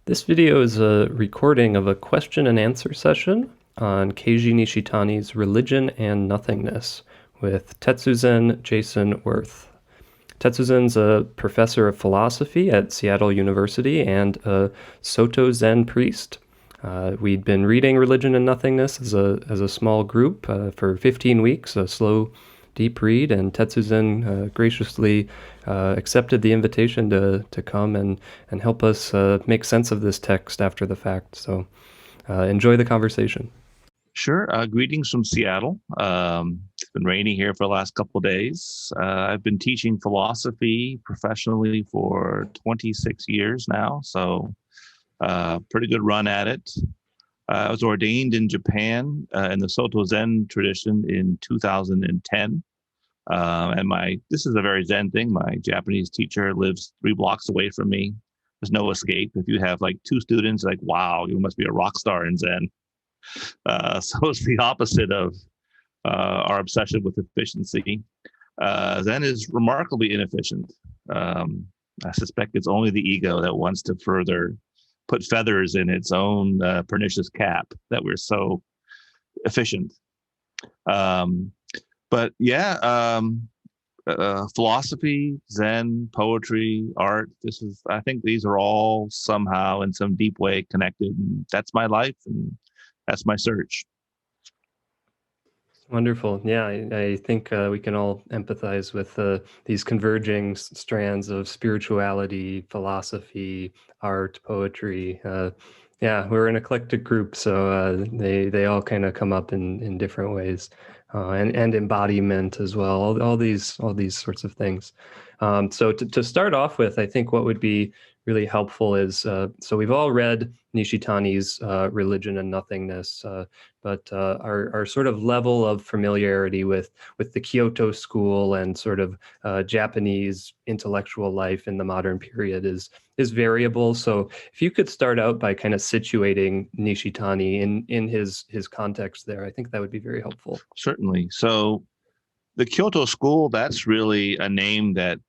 This video is a recording of a question and answer session on Keiji Nishitani's Religion and Nothingness with Tetsuzen Jason Wirth. Tetsuzen's a professor of philosophy at Seattle University and a Soto Zen priest. We'd been reading Religion and Nothingness as a small group for 15 weeks, a slow, deep read, and Tetsuzen graciously accepted the invitation to come and help us make sense of this text after the fact. So enjoy the conversation. Sure. Greetings from Seattle. It's been rainy here for the last couple of days. I've been teaching philosophy professionally for 26 years now, so pretty good run at it. I was ordained in Japan in the Soto Zen tradition in 2010. This is a very Zen thing. My Japanese teacher lives 3 blocks away from me. There's no escape. If you have like 2 students, like, wow, you must be a rock star in Zen. So it's the opposite of our obsession with efficiency. Zen is remarkably inefficient. I suspect it's only the ego that wants to further put feathers in its own pernicious cap that we're so efficient. But yeah, philosophy, Zen, poetry, art, I think these are all somehow in some deep way connected. And that's my life and that's my search. Wonderful. Yeah, I think we can all empathize with these converging strands of spirituality, philosophy, art, poetry. Yeah, we're an eclectic group, so they all kind of come up in different ways, and embodiment as well. All these sorts of things. So to start off with, I think what would be really helpful is so we've all read Nishitani's Religion and Nothingness, but our sort of level of familiarity with the Kyoto School and sort of Japanese intellectual life in the modern period is variable. So if you could start out by kind of situating Nishitani in his context there, I think that would be very helpful. Certainly. So the Kyoto School, that's really a name that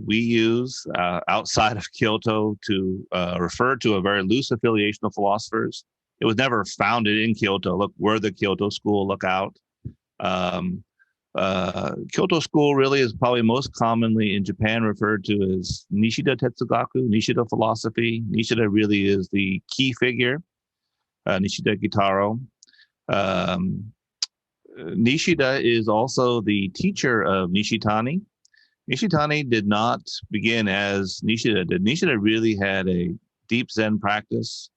we use outside of Kyoto to refer to a very loose affiliation of philosophers. It was never founded in Kyoto. Look, we're the Kyoto School, look out. Kyoto School really is probably most commonly in Japan referred to as Nishida Tetsugaku, Nishida philosophy. Nishida really is the key figure, Nishida Gitaro. Nishida is also the teacher of Nishitani. Nishitani did not begin as Nishida did. Nishida really had a deep Zen practice.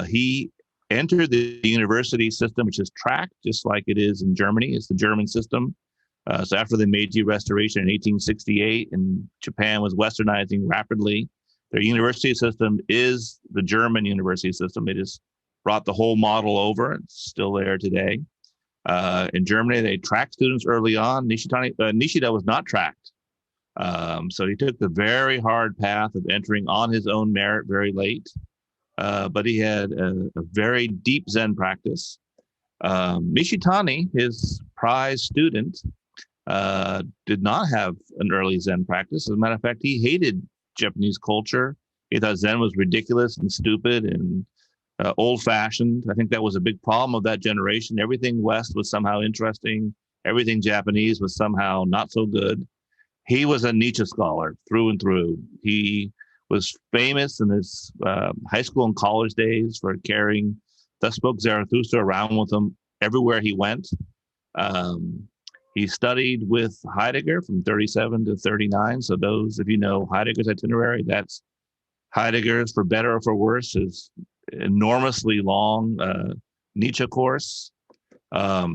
He entered the university system, which is tracked just like it is in Germany. It's the German system. So after the Meiji Restoration in 1868, and Japan was westernizing rapidly, their university system is the German university system. It has brought the whole model over. It's still there today. In Germany, they tracked students early on. Nishida was not tracked. So he took the very hard path of entering on his own merit very late. But he had a very deep Zen practice. Nishitani, his prize student, did not have an early Zen practice. As a matter of fact, he hated Japanese culture. He thought Zen was ridiculous and stupid and old-fashioned. I think that was a big problem of that generation. Everything West was somehow interesting. Everything Japanese was somehow not so good. He was a Nietzsche scholar through and through. He was famous in his high school and college days for carrying Thus Spoke Zarathustra around with him everywhere he went. He studied with Heidegger from 37 to 39. So those, if you know Heidegger's itinerary, that's Heidegger's, for better or for worse, is enormously long Nietzsche course. I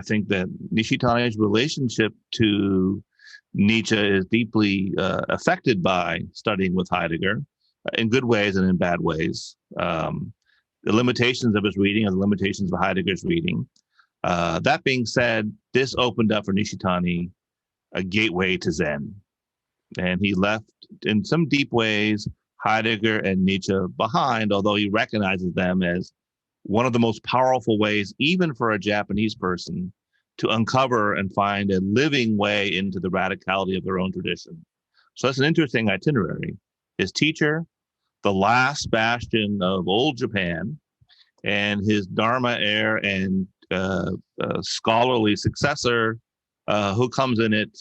think that Nishitani's relationship to Nietzsche is deeply affected by studying with Heidegger in good ways and in bad ways. The limitations of his reading are the limitations of Heidegger's reading. That being said, this opened up for Nishitani a gateway to Zen. And he left, in some deep ways, Heidegger and Nietzsche behind, although he recognizes them as one of the most powerful ways, even for a Japanese person, to uncover and find a living way into the radicality of their own tradition. So that's an interesting itinerary. His teacher, the last bastion of old Japan, and his Dharma heir and scholarly successor, who comes in it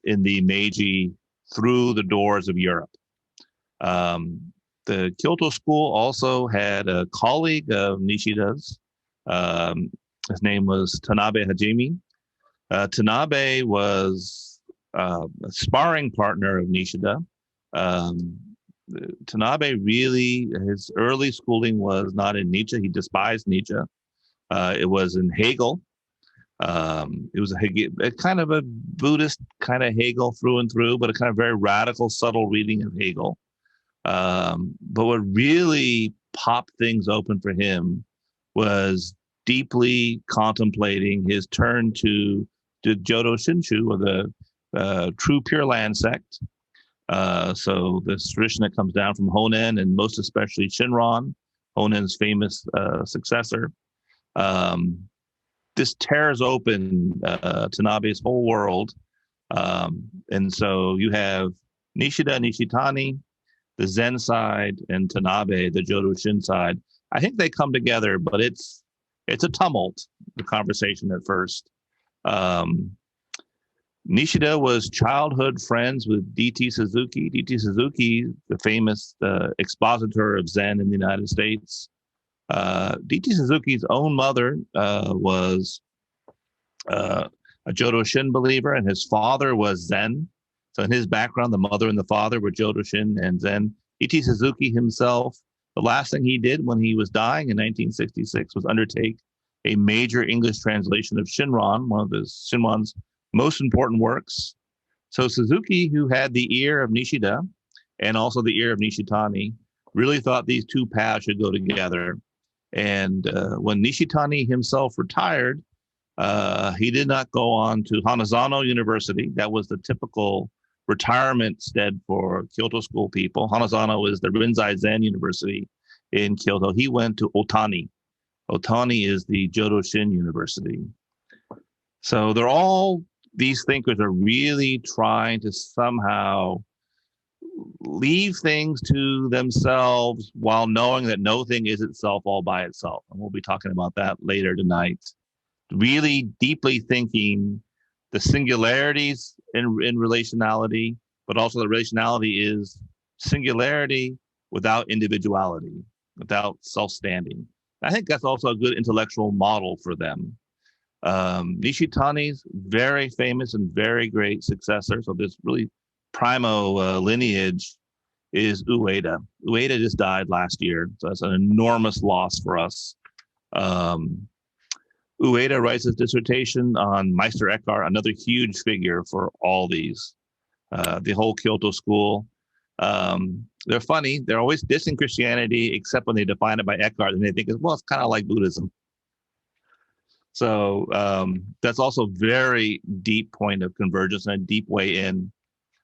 in the Meiji through the doors of Europe. The Kyoto School also had a colleague of Nishida's. His name was Tanabe Hajime. Tanabe was a sparring partner of Nishida. Tanabe really, his early schooling was not in Nietzsche. He despised Nietzsche. It was in Hegel. It was a kind of a Buddhist kind of Hegel through and through, but a kind of very radical, subtle reading of Hegel. But what really popped things open for him was deeply contemplating his turn to the Jodo Shinshu, or the True Pure Land sect. So this tradition that comes down from Honen, and most especially Shinran, Honen's famous successor. This tears open Tanabe's whole world. And so you have Nishida, Nishitani, the Zen side, and Tanabe, the Jodo Shin side. I think they come together, but it's a tumult, the conversation at first. Nishida was childhood friends with D.T. Suzuki. D.T. Suzuki, the famous expositor of Zen in the United States. D.T. Suzuki's own mother was a Jodo Shin believer, and his father was Zen. So in his background, the mother and the father were Jodo Shin and Zen. D.T. Suzuki himself, the last thing he did when he was dying in 1966 was undertake a major English translation of Shinran, one of Shinran's most important works. So Suzuki, who had the ear of Nishida and also the ear of Nishitani, really thought these two paths should go together. And when Nishitani himself retired, he did not go on to Hanazano University. That was the typical retirement stead for Kyoto School people. Hanazano is the Rinzai Zen University in Kyoto. He went to Otani. Otani is the Jodo Shin University. So these thinkers are really trying to somehow leave things to themselves while knowing that no thing is itself all by itself. And we'll be talking about that later tonight. Really deeply thinking the singularities in relationality, but also the relationality is singularity without individuality, without self-standing. I think that's also a good intellectual model for them. Nishitani's very famous and very great successor, so this really primo lineage, is Ueda. Ueda just died last year, so that's an enormous loss for us. Ueda writes his dissertation on Meister Eckhart, another huge figure for all these, the whole Kyoto School. They're funny. They're always dissing Christianity, except when they define it by Eckhart, and they think, well, it's kind of like Buddhism. So that's also very deep point of convergence and a deep way in.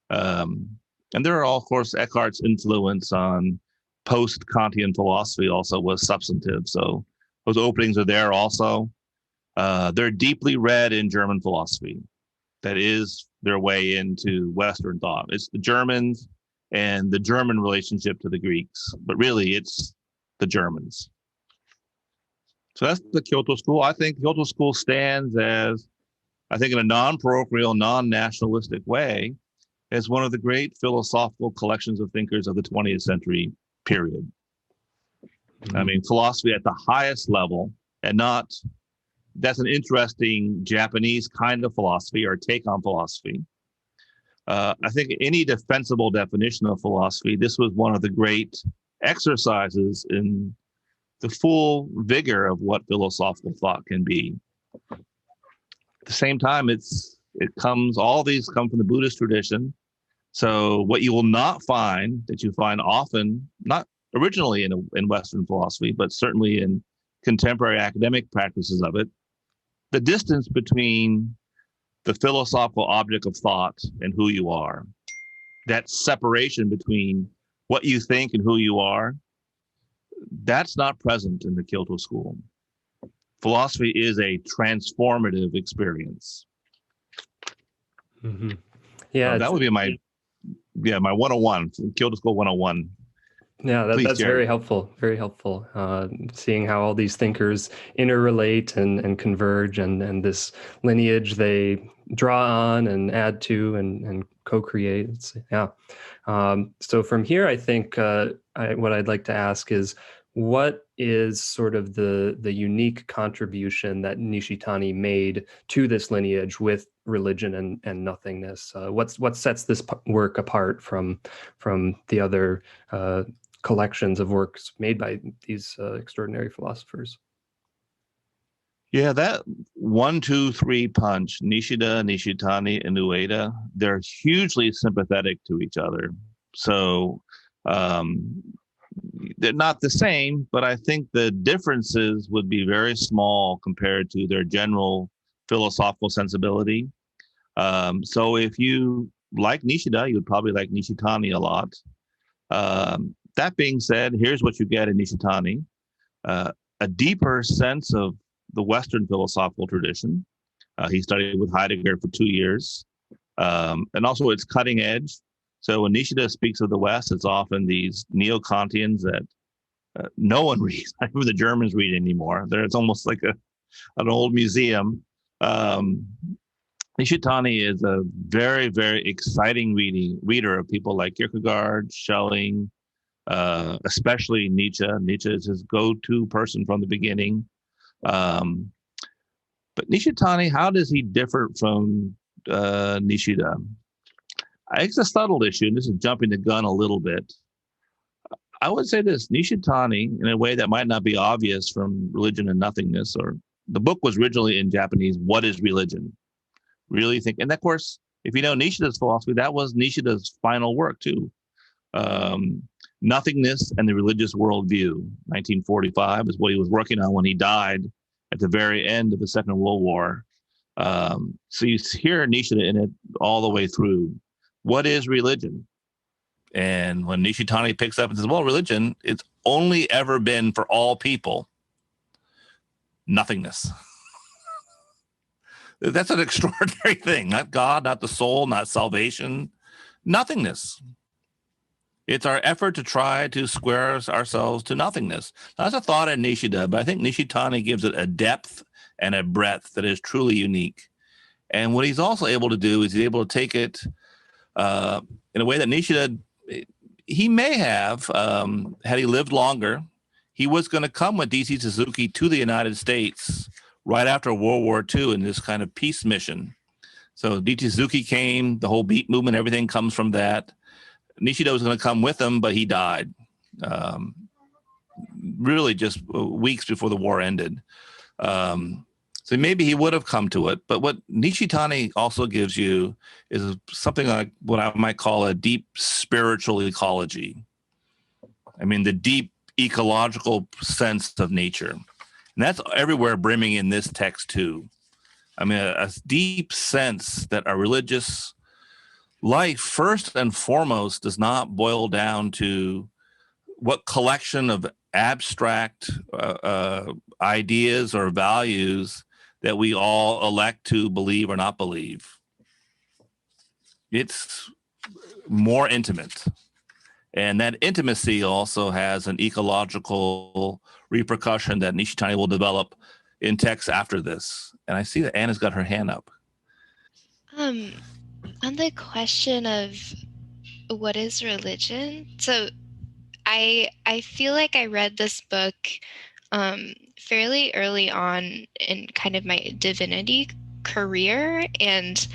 And there are, of course, Eckhart's influence on post-Kantian philosophy also was substantive. So those openings are there also. They're deeply read in German philosophy. That is their way into Western thought. It's the Germans and the German relationship to the Greeks, but really it's the Germans. So that's the Kyoto School. I think Kyoto School stands as, I think in a non-parochial, non-nationalistic way, as one of the great philosophical collections of thinkers of the 20th century period. Mm-hmm. I mean, philosophy at the highest level, and that's an interesting Japanese kind of philosophy or take on philosophy. I think any defensible definition of philosophy, this was one of the great exercises in the full vigor of what philosophical thought can be. At the same time, all these come from the Buddhist tradition. So what you will not find, that you find often, not originally in Western philosophy, but certainly in contemporary academic practices of it, the distance between the philosophical object of thought and who you are, that separation between what you think and who you are, that's not present in the Kyoto School. Philosophy is a transformative experience. Mm-hmm. Yeah, so that would be my 101, Kyoto School 101. Yeah, Please, that's Jerry. very helpful. Very helpful. Seeing how all these thinkers interrelate and converge, and this lineage they draw on and add to and co-create. Yeah. So from here, I think what I'd like to ask is, what is sort of the unique contribution that Nishitani made to this lineage with religion and nothingness? What sets this work apart from the other collections of works made by these extraordinary philosophers? Yeah, that 1, 2, 3 punch, Nishida, Nishitani, and Ueda, they're hugely sympathetic to each other. So um, they're not the same, but I think the differences would be very small compared to their general philosophical sensibility. So if you like Nishida, you would probably like Nishitani a lot. That being said, here's what you get in Nishitani: uh, a deeper sense of the Western philosophical tradition. He studied with Heidegger for 2 years, and also it's cutting edge. So when Nishida speaks of the West, it's often these neo-Kantians that no one reads. Not even the Germans read anymore. It's almost like an old museum. Um, Nishitani is a very, very exciting reader of people like Kierkegaard, Schelling, especially Nietzsche. Nietzsche is his go-to person from the beginning. But Nishitani, how does he differ from Nishida? It's a subtle issue, and this is jumping the gun a little bit. I would say this: Nishitani, in a way that might not be obvious from Religion and Nothingness, or the book was originally in Japanese, What is Religion? Really think, and of course, if you know Nishida's philosophy, that was Nishida's final work too. Um, Nothingness and the Religious Worldview, 1945, is what he was working on when he died at the very end of the Second World War. So you hear Nishida in it all the way through. What is religion? And when Nishitani picks up and says, well, religion, it's only ever been for all people. Nothingness. That's an extraordinary thing. Not God, not the soul, not salvation. Nothingness. It's our effort to try to square ourselves to nothingness. Now, that's a thought in Nishida, but I think Nishitani gives it a depth and a breadth that is truly unique. And what he's also able to do is he's able to take it in a way that Nishida, he may have, had he lived longer, he was going to come with D.C. Suzuki to the United States right after World War II in this kind of peace mission. So D.T. Suzuki came, the whole beat movement, everything comes from that. Nishida was going to come with him, but he died really just weeks before the war ended. So maybe he would have come to it. But what Nishitani also gives you is something like what I might call a deep spiritual ecology. I mean, the deep ecological sense of nature. And that's everywhere brimming in this text too. I mean, a deep sense that our religious life, first and foremost, does not boil down to what collection of abstract ideas or values that we all elect to believe or not believe. It's more intimate. And that intimacy also has an ecological repercussion that Nishitani will develop in texts after this. And I see that Anna's got her hand up. On the question of what is religion, so I feel like I read this book fairly early on in kind of my divinity career, and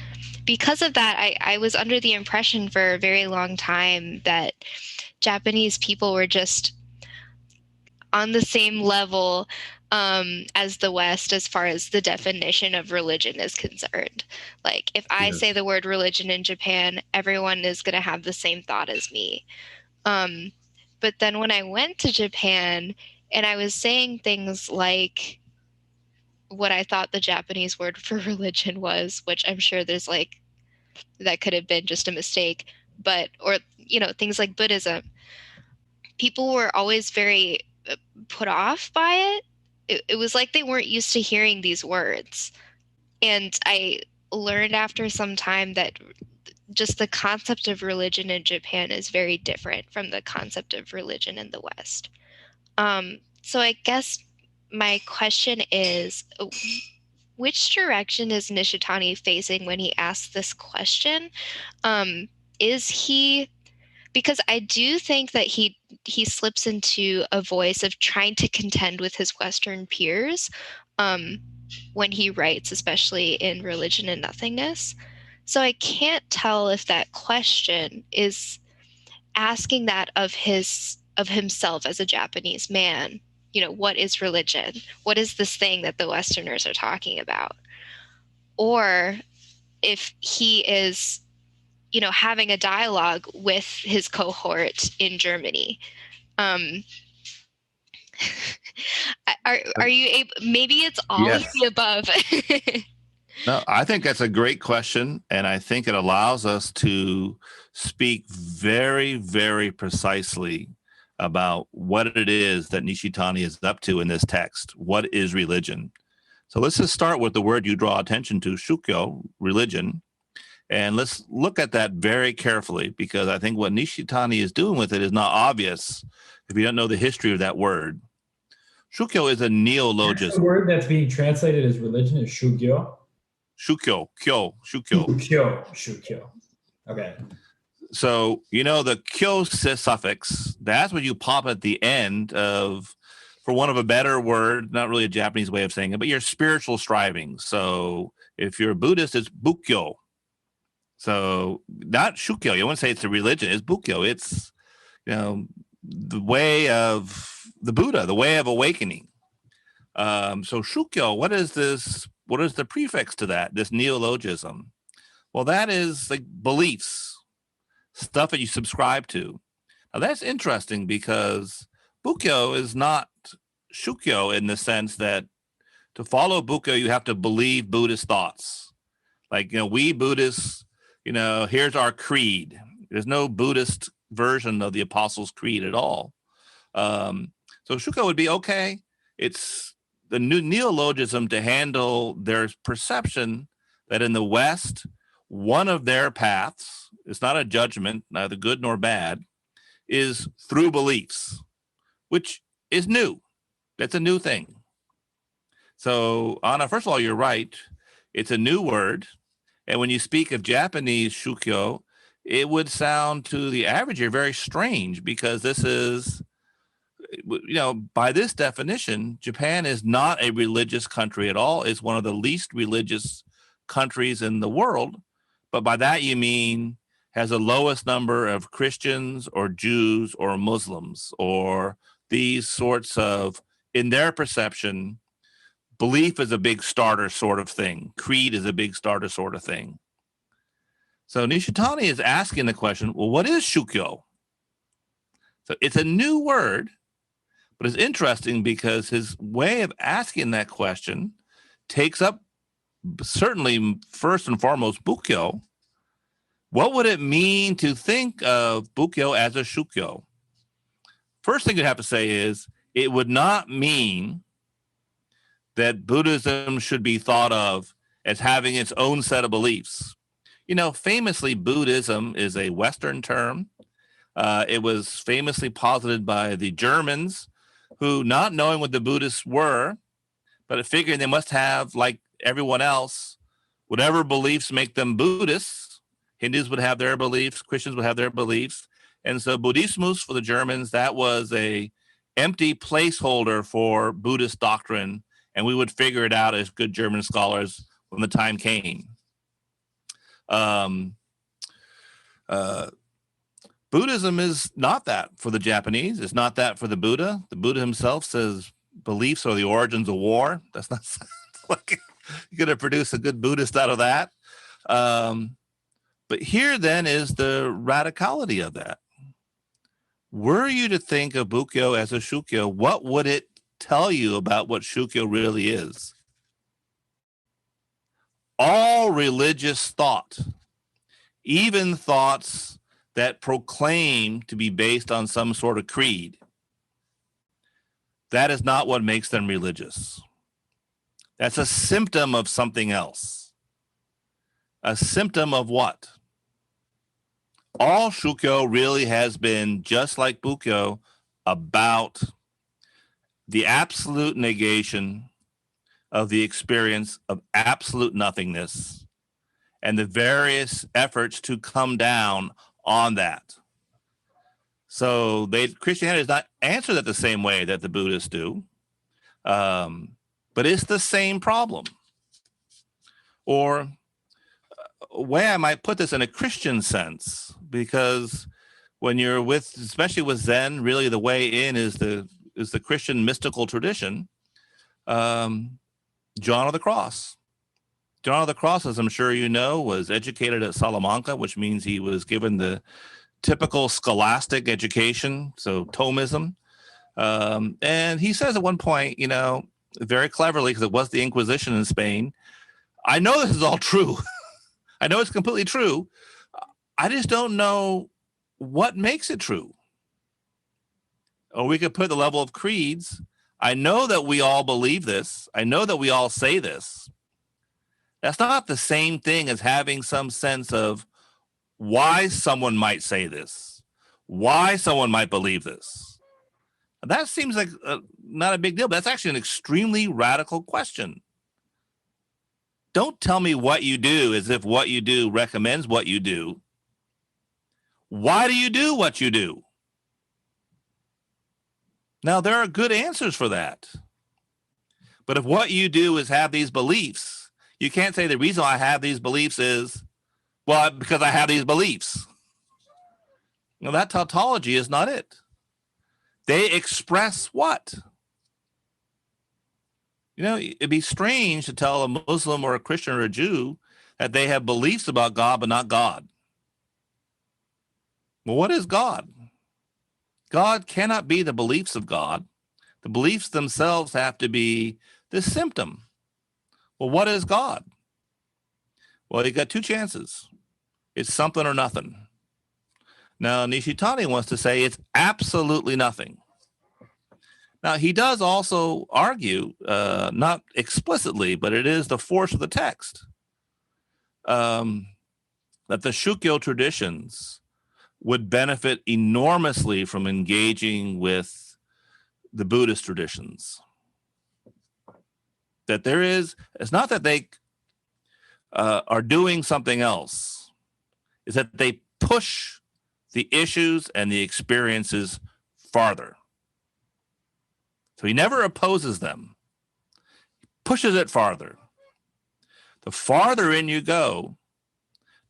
because of that, I was under the impression for a very long time that Japanese people were just on the same level as the West as far as the definition of religion is concerned. Like, if I say the word religion in Japan, everyone is going to have the same thought as me. But then when I went to Japan and I was saying things like what I thought the Japanese word for religion was, which I'm sure there's like, that could have been just a mistake, but, or, you know, things like Buddhism, people were always very put off by it. It was like they weren't used to hearing these words. And I learned after some time that just the concept of religion in Japan is very different from the concept of religion in the West. So I guess my question is, which direction is Nishitani facing when he asks this question? Is he, because I do think that he slips into a voice of trying to contend with his Western peers when he writes, especially in Religion and Nothingness. So I can't tell if that question is asking that of himself as a Japanese man. You know, what is religion? What is this thing that the Westerners are talking about? Or if he is, you know, having a dialogue with his cohort in Germany. Are you able? Maybe it's all of the above. No, I think that's a great question, and I think it allows us to speak very, very precisely about what it is that Nishitani is up to in this text. What is religion? So let's just start with the word you draw attention to, Shukyo, religion, and let's look at that very carefully, because I think what Nishitani is doing with it is not obvious if you don't know the history of that word. Shukyo is a neologism. The word that's being translated as religion is Shukyo. Shukyo. Okay. So, you know, the kyo suffix, that's what you pop at the end of, for one of a better word, not really a Japanese way of saying it, but your spiritual striving. So if you're a Buddhist, it's Bukkyo. So not Shukyo. You wouldn't say it's a religion. It's Bukkyo. It's, you know, the way of the Buddha, the way of awakening. So Shukyo, what is this? What is the prefix to that, this neologism? Well, that is like beliefs, stuff that you subscribe to. Now, that's interesting because Bukkyo is not Shukyo in the sense that to follow Bukkyo, you have to believe Buddhist thoughts. Like, you know, we Buddhists, you know, here's our creed. There's no Buddhist version of the Apostles' Creed at all. So Shukyo would be okay. It's the new neologism to handle their perception that in the West, one of their paths, it's not a judgment, neither good nor bad, is through beliefs, which is new. That's a new thing. So, Anna, first of all, you're right. It's a new word. And when you speak of Japanese Shukyo, it would sound to the average ear very strange, because this is, you know, by this definition, Japan is not a religious country at all. It's one of the least religious countries in the world. But by that, you mean has the lowest number of Christians or Jews or Muslims, or these sorts of, in their perception, belief is a big starter sort of thing. Creed is a big starter sort of thing. So Nishitani is asking the question, well, what is Shukyo? So it's a new word, but it's interesting because his way of asking that question takes up certainly first and foremost Bukkyo. What would it mean to think of Bukkyo as a Shukyo? First thing you'd have to say is it would not mean that Buddhism should be thought of as having its own set of beliefs. You know, famously, Buddhism is a Western term. It was famously posited by the Germans, who, not knowing what the Buddhists were, but figuring they must have, like everyone else, whatever beliefs make them Buddhists. Hindus would have their beliefs, Christians would have their beliefs. And so Buddhismus for the Germans, that was a empty placeholder for Buddhist doctrine, and we would figure it out as good German scholars when the time came. Buddhism is not that for the Japanese. It's not that for the Buddha. The Buddha himself says beliefs are the origins of war. That's not like you're going to produce a good Buddhist out of that. But here then is the radicality of that. Were you to think of Bukkyo as a Shukyo, what would it tell you about what Shukyo really is? All religious thought, even thoughts that proclaim to be based on some sort of creed, that is not what makes them religious. That's a symptom of something else. A symptom of what? all Shukyo really has been, just like Bukyo, about the absolute negation of the experience of absolute nothingness and the various efforts to come down on that. So Christianity does not answer that the same way that the Buddhists do, but it's the same problem. Or a way I might put this in a Christian sense, because when you're with, especially with Zen, really the way in is the Christian mystical tradition. John of the Cross. John of the Cross, as I'm sure you know, was educated at Salamanca, which means he was given the typical scholastic education, so Thomism. And he says at one point, very cleverly, because it was the Inquisition in Spain, I know this is all true. I know it's completely true. I just don't know what makes it true. Or we could put the level of creeds. I know that we all believe this. I know that we all say this. That's not the same thing as having some sense of why someone might say this, why someone might believe this. That seems like not a big deal, but that's actually an extremely radical question. Don't tell me what you do as if what you do recommends what you do. Why do you do what you do? Now, there are good answers for that. But if what you do is have these beliefs, you can't say the reason I have these beliefs is, well, because I have these beliefs. That tautology is not it. They express what? It'd be strange to tell a Muslim or a Christian or a Jew that they have beliefs about God, but not God. Well, what is God? God cannot be the beliefs of God. The beliefs themselves have to be the symptom. Well, what is God? Well, you got two chances. It's something or nothing. Now, Nishitani wants to say it's absolutely nothing. Now, he does also argue, not explicitly, but it is the force of the text, that the Shukyo traditions would benefit enormously from engaging with the Buddhist traditions. That it's not that they are doing something else, it's that they push the issues and the experiences farther. So he never opposes them. He pushes it farther. The farther in you go,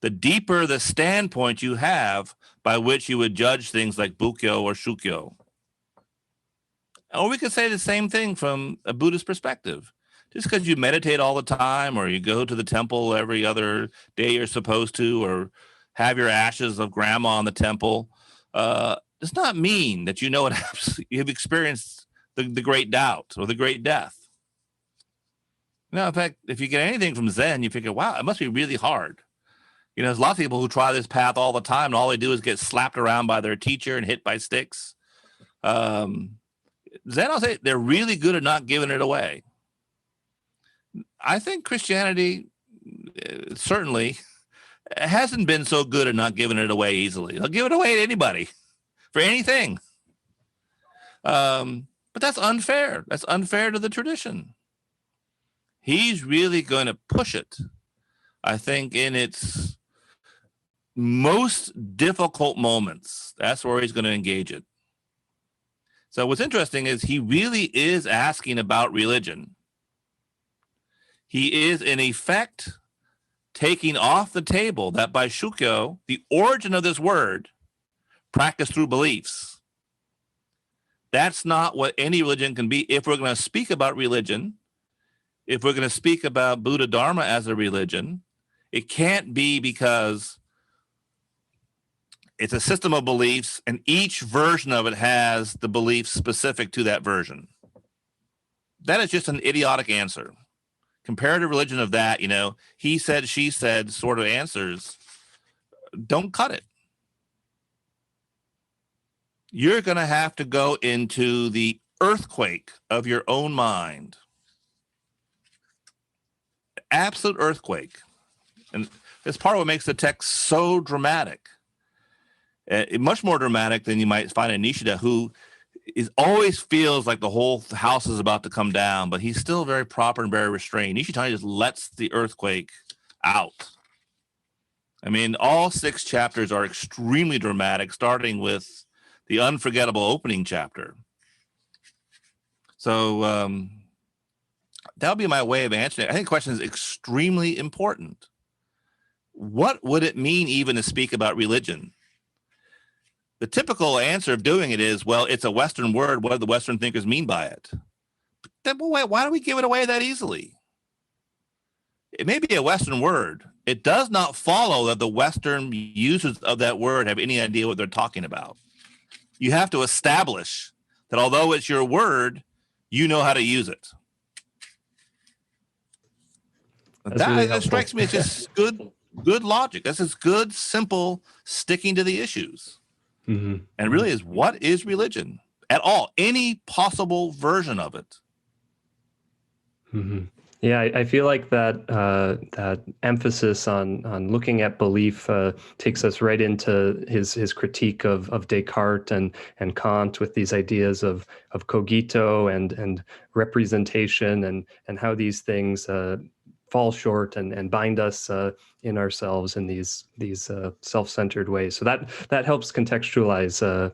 the deeper the standpoint you have by which you would judge things like Bukyo or Shukyo. Or we could say the same thing from a Buddhist perspective. Just because you meditate all the time, or you go to the temple every other day you're supposed to, or have your ashes of grandma in the temple, does not mean that you know what you've experienced the great doubt or the great death. In fact, if you get anything from Zen, you figure, wow, it must be really hard. There's a lot of people who try this path all the time, and all they do is get slapped around by their teacher and hit by sticks. Zen, I'll say, they're really good at not giving it away. I think Christianity certainly hasn't been so good at not giving it away easily. They'll give it away to anybody for anything. But that's unfair. That's unfair to the tradition. He's really going to push it, I think, in its most difficult moments. That's where he's going to engage it. So what's interesting is he really is asking about religion. He is, in effect, taking off the table that by Shukyo, the origin of this word, practiced through beliefs. That's not what any religion can be. If we're going to speak about religion, if we're going to speak about Buddha Dharma as a religion, it can't be because it's a system of beliefs and each version of it has the beliefs specific to that version. That is just an idiotic answer. Comparative religion of that, he said, she said sort of answers, don't cut it. You're going to have to go into the earthquake of your own mind. Absolute earthquake. And it's part of what makes the text so dramatic. much more dramatic than you might find in Nishida, who always feels like the whole house is about to come down, but he's still very proper and very restrained. Nishitani just lets the earthquake out. I mean, all 6 chapters are extremely dramatic, starting with the unforgettable opening chapter. So that'll be my way of answering it. I think the question is extremely important. What would it mean even to speak about religion? The typical answer of doing it is, well, it's a Western word. What do the Western thinkers mean by it? But then, why do we give it away that easily? It may be a Western word. It does not follow that the Western users of that word have any idea what they're talking about. You have to establish that although it's your word, you know how to use it. That strikes me as just good logic. This is good, simple, sticking to the issues. Mm-hmm. And really is, what is religion at all? Any possible version of it. Mm-hmm. Yeah, I feel like that emphasis on looking at belief takes us right into his critique of Descartes and Kant, with these ideas of cogito and representation and how these things fall short and bind us in ourselves in these self-centered ways. So that helps contextualize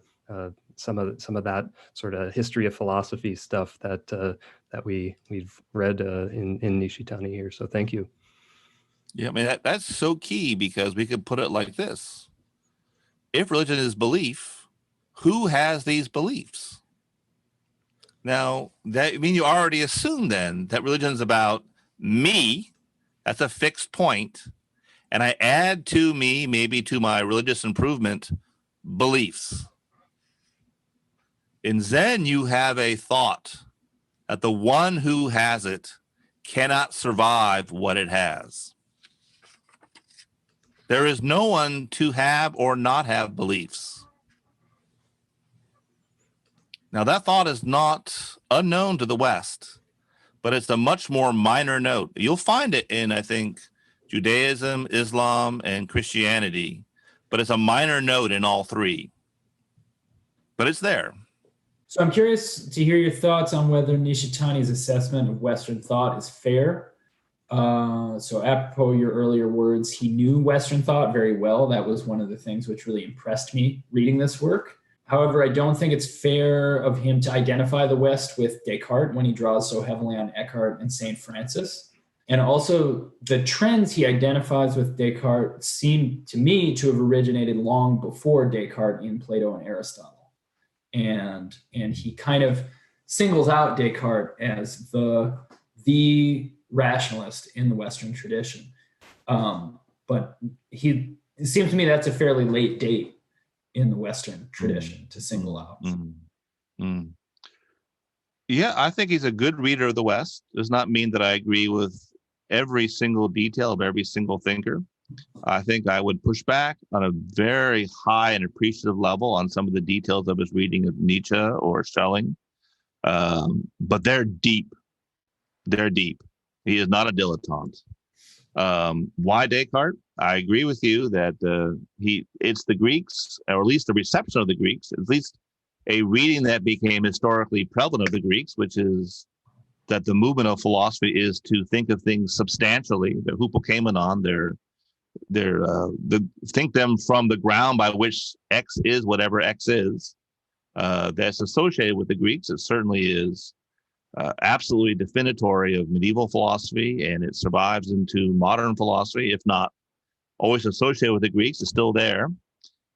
some of that sort of history of philosophy stuff that we've read in Nishitani here. So thank you. Yeah, I mean that's so key, because we could put it like this: if religion is belief, who has these beliefs? Now, that you already assume then that religion is about me. That's a fixed point, and I add to me, maybe to my religious improvement, beliefs. In Zen, you have a thought that the one who has it cannot survive what it has. There is no one to have or not have beliefs. Now, that thought is not unknown to the West, but it's a much more minor note. You'll find it in, I think, Judaism, Islam, and Christianity, but it's a minor note in all 3. But it's there. So I'm curious to hear your thoughts on whether Nishitani's assessment of Western thought is fair. So apropos your earlier words, he knew Western thought very well. That was one of the things which really impressed me reading this work. However, I don't think it's fair of him to identify the West with Descartes when he draws so heavily on Eckhart and St. Francis. And also, the trends he identifies with Descartes seem to me to have originated long before Descartes in Plato and Aristotle. And he kind of singles out Descartes as the rationalist in the Western tradition. But it seems to me that's a fairly late date in the Western tradition to single out. Yeah, I think he's a good reader of the West. Does not mean that I agree with every single detail of every single thinker. I think I would push back on a very high and appreciative level on some of the details of his reading of Nietzsche or Schelling. But they're deep. They're deep. He is not a dilettante. Why Descartes? I agree with you that it's the Greeks, or at least the reception of the Greeks, at least a reading that became historically prevalent of the Greeks, which is that the movement of philosophy is to think of things substantially, the hupokemenon, think them from the ground by which X is whatever X is. That's associated with the Greeks. It certainly is absolutely definitory of medieval philosophy, and it survives into modern philosophy, if not always associated with the Greeks. It's still there.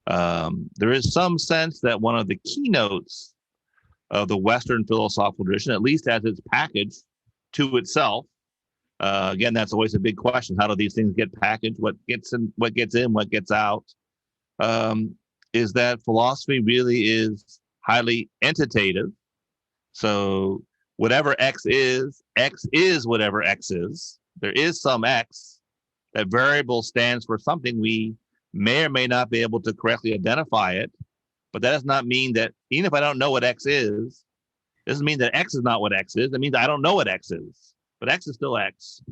There is some sense that one of the keynotes of the Western philosophical tradition, at least as it's packaged to itself, again, that's always a big question. How do these things get packaged? What gets in, what gets out? Is that philosophy really is highly entitative. So whatever X is whatever X is. There is some X. That variable stands for something. We may or may not be able to correctly identify it, but that does not mean that, even if I don't know what X is, doesn't mean that X is not what X is. It means I don't know what X is, but X is still X.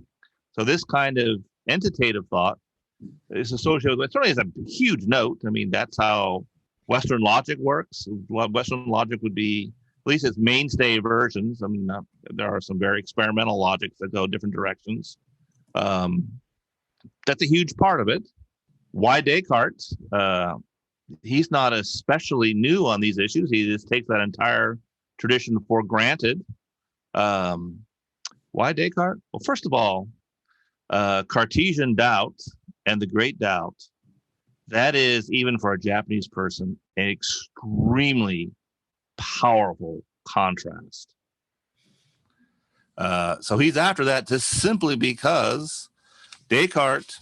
So this kind of entitative thought is associated with, it certainly is a huge note. I mean, that's how Western logic works. Western logic would be, at least its mainstay versions. I mean, there are some very experimental logics that go different directions. That's a huge part of it. Why Descartes? He's not especially new on these issues. He just takes that entire tradition for granted. Why Descartes? Well, first of all, Cartesian doubt and the great doubt, that is, even for a Japanese person, an extremely powerful contrast. So he's after that just simply because Descartes,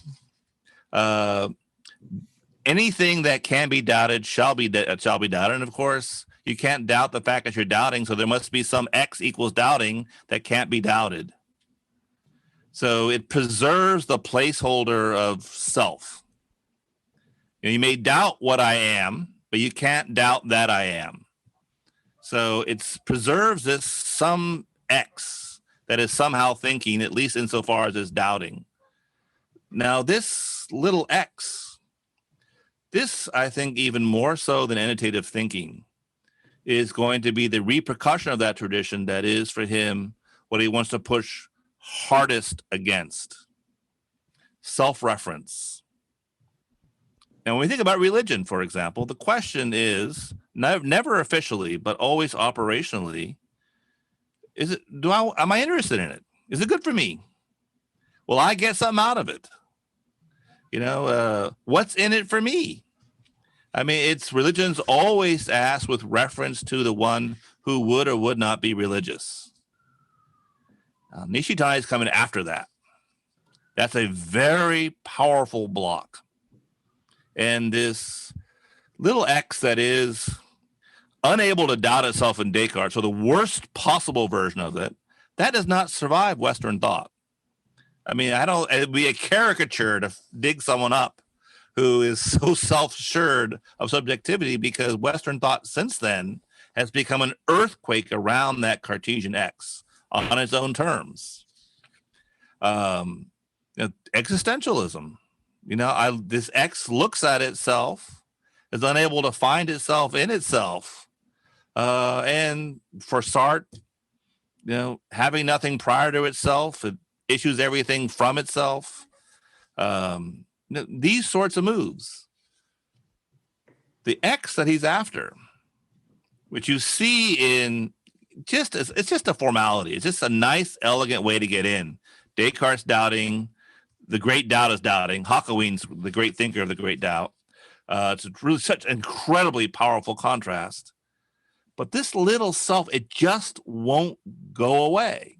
anything that can be doubted shall be doubted. And of course, you can't doubt the fact that you're doubting, so there must be some X equals doubting that can't be doubted. So it preserves the placeholder of self. You may doubt what I am, but you can't doubt that I am. So it preserves this some X that is somehow thinking, at least insofar as it's doubting. Now, this little X, this, I think, even more so than annotative thinking, is going to be the repercussion of that tradition that is, for him, what he wants to push hardest against. Self-reference. Now, when we think about religion, for example, the question is never officially, but always operationally, am I interested in it? Is it good for me? Will I get something out of it? What's in it for me? I mean, religion's always asked with reference to the one who would or would not be religious. Nishitani is coming after that. That's a very powerful block. And this little X that is unable to doubt itself in Descartes, so the worst possible version of it, that does not survive Western thought. I mean, it'd be a caricature to dig someone up who is so self-assured of subjectivity, because Western thought since then has become an earthquake around that Cartesian X on its own terms. Existentialism. This X looks at itself, is unable to find itself in itself. And for Sartre, having nothing prior to itself, it issues everything from itself. These sorts of moves. The X that he's after, which you see in it's just a formality. It's just a nice, elegant way to get in. Descartes doubting, the great doubt is doubting. Hakuin's the great thinker of the great doubt. It's really such an incredibly powerful contrast. But this little self, it just won't go away.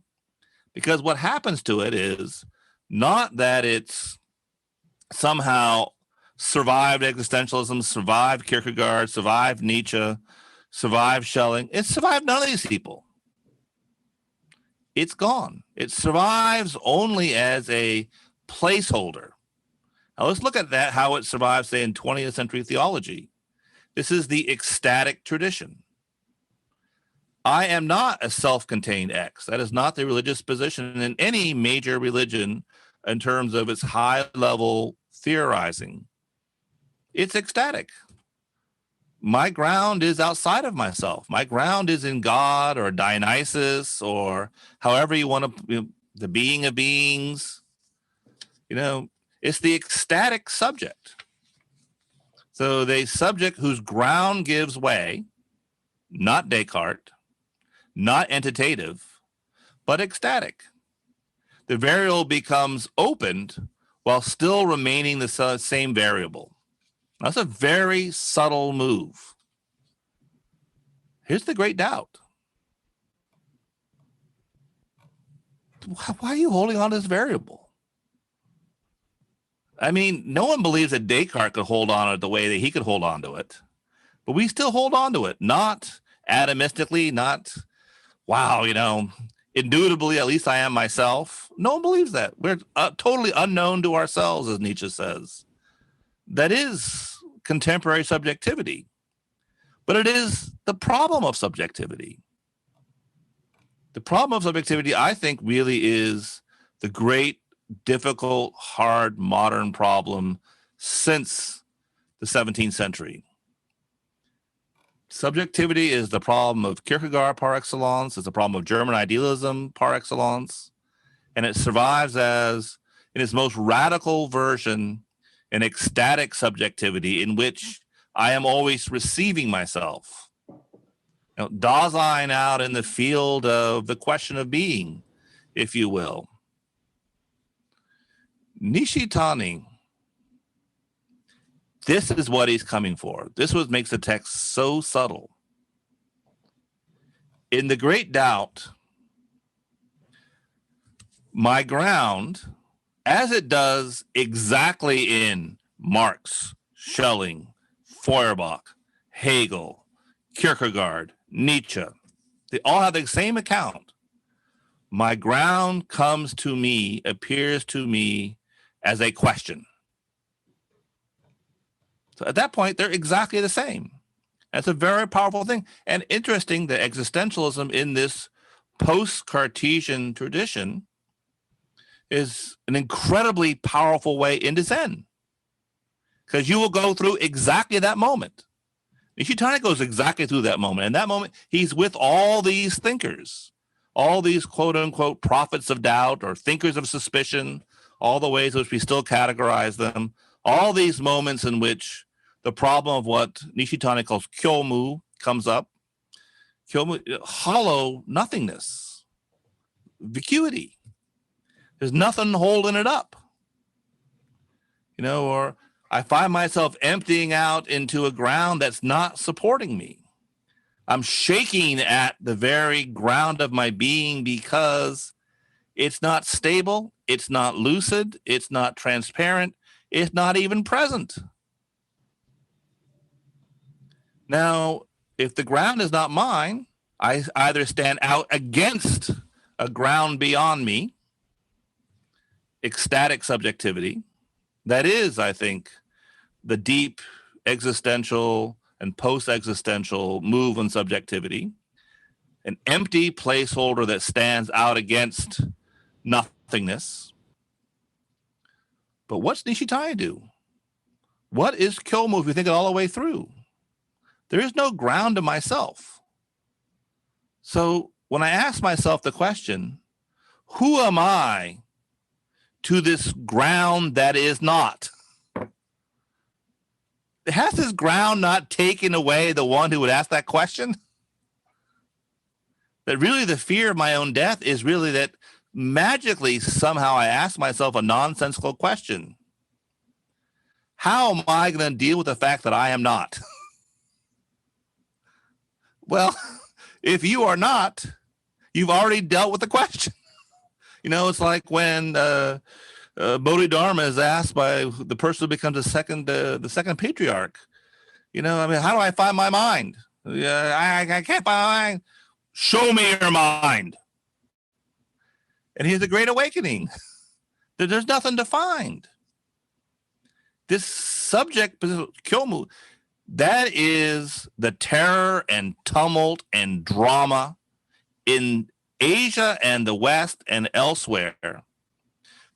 Because what happens to it is not that it's somehow survived existentialism, survived Kierkegaard, survived Nietzsche, survived Schelling. It survived none of these people. It's gone. It survives only as a placeholder. Now let's look at that, how it survives, say, in 20th century theology. This is the ecstatic tradition. I am not a self-contained X. That is not the religious position in any major religion in terms of its high-level theorizing. It's ecstatic. My ground is outside of myself. My ground is in God or Dionysus or however you want to, the being of beings. It's the ecstatic subject. So the subject whose ground gives way, not Descartes, not entitative, but ecstatic. The variable becomes opened while still remaining the same variable. That's a very subtle move. Here's the great doubt. Why are you holding on to this variable? I mean, no one believes that Descartes could hold on to it the way that he could hold on to it, but we still hold on to it, not atomistically, not, wow, indubitably, at least I am myself. No one believes that. We're totally unknown to ourselves, as Nietzsche says. That is contemporary subjectivity, but it is the problem of subjectivity. The problem of subjectivity, I think, really is the great, difficult, hard, modern problem since the 17th century. Subjectivity is the problem of Kierkegaard par excellence. It's the problem of German idealism par excellence. And it survives as, in its most radical version, an ecstatic subjectivity in which I am always receiving myself. Dasein out in the field of the question of being, if you will. Nishitani, this is what he's coming for. This is what makes the text so subtle. In the great doubt, my ground, as it does exactly in Marx, Schelling, Feuerbach, Hegel, Kierkegaard, Nietzsche, they all have the same account. My ground comes to me, appears to me as a question. So at that point, they're exactly the same. That's a very powerful thing. And interesting that existentialism in this post-Cartesian tradition is an incredibly powerful way into Zen. Because you will go through exactly that moment. Nishitani goes exactly through that moment. And that moment, he's with all these thinkers, all these quote-unquote prophets of doubt or thinkers of suspicion, all the ways in which we still categorize them, all these moments in which the problem of what Nishitani calls kyomu comes up, kyomu, hollow nothingness, vacuity. There's nothing holding it up. Or I find myself emptying out into a ground that's not supporting me. I'm shaking at the very ground of my being because it's not stable, it's not lucid, it's not transparent, it's not even present. Now, if the ground is not mine, I either stand out against a ground beyond me, ecstatic subjectivity. That is, I think, the deep existential and post-existential move on subjectivity, an empty placeholder that stands out against nothingness. But what's Nishitani do? What is Kyomu if you think it all the way through? There is no ground to myself. So when I ask myself the question, who am I to this ground that is not? Has this ground not taken away the one who would ask that question? That really the fear of my own death is really that magically somehow I ask myself a nonsensical question. How am I going to deal with the fact that I am not? Well, if you are not, you've already dealt with the question. It's like when Bodhidharma is asked by the person who becomes the second patriarch. How do I find my mind? I can't find my mind. Show me your mind. And he has a great awakening. There's nothing to find. This subject, Kyomu, that is the terror and tumult and drama in Asia and the West and elsewhere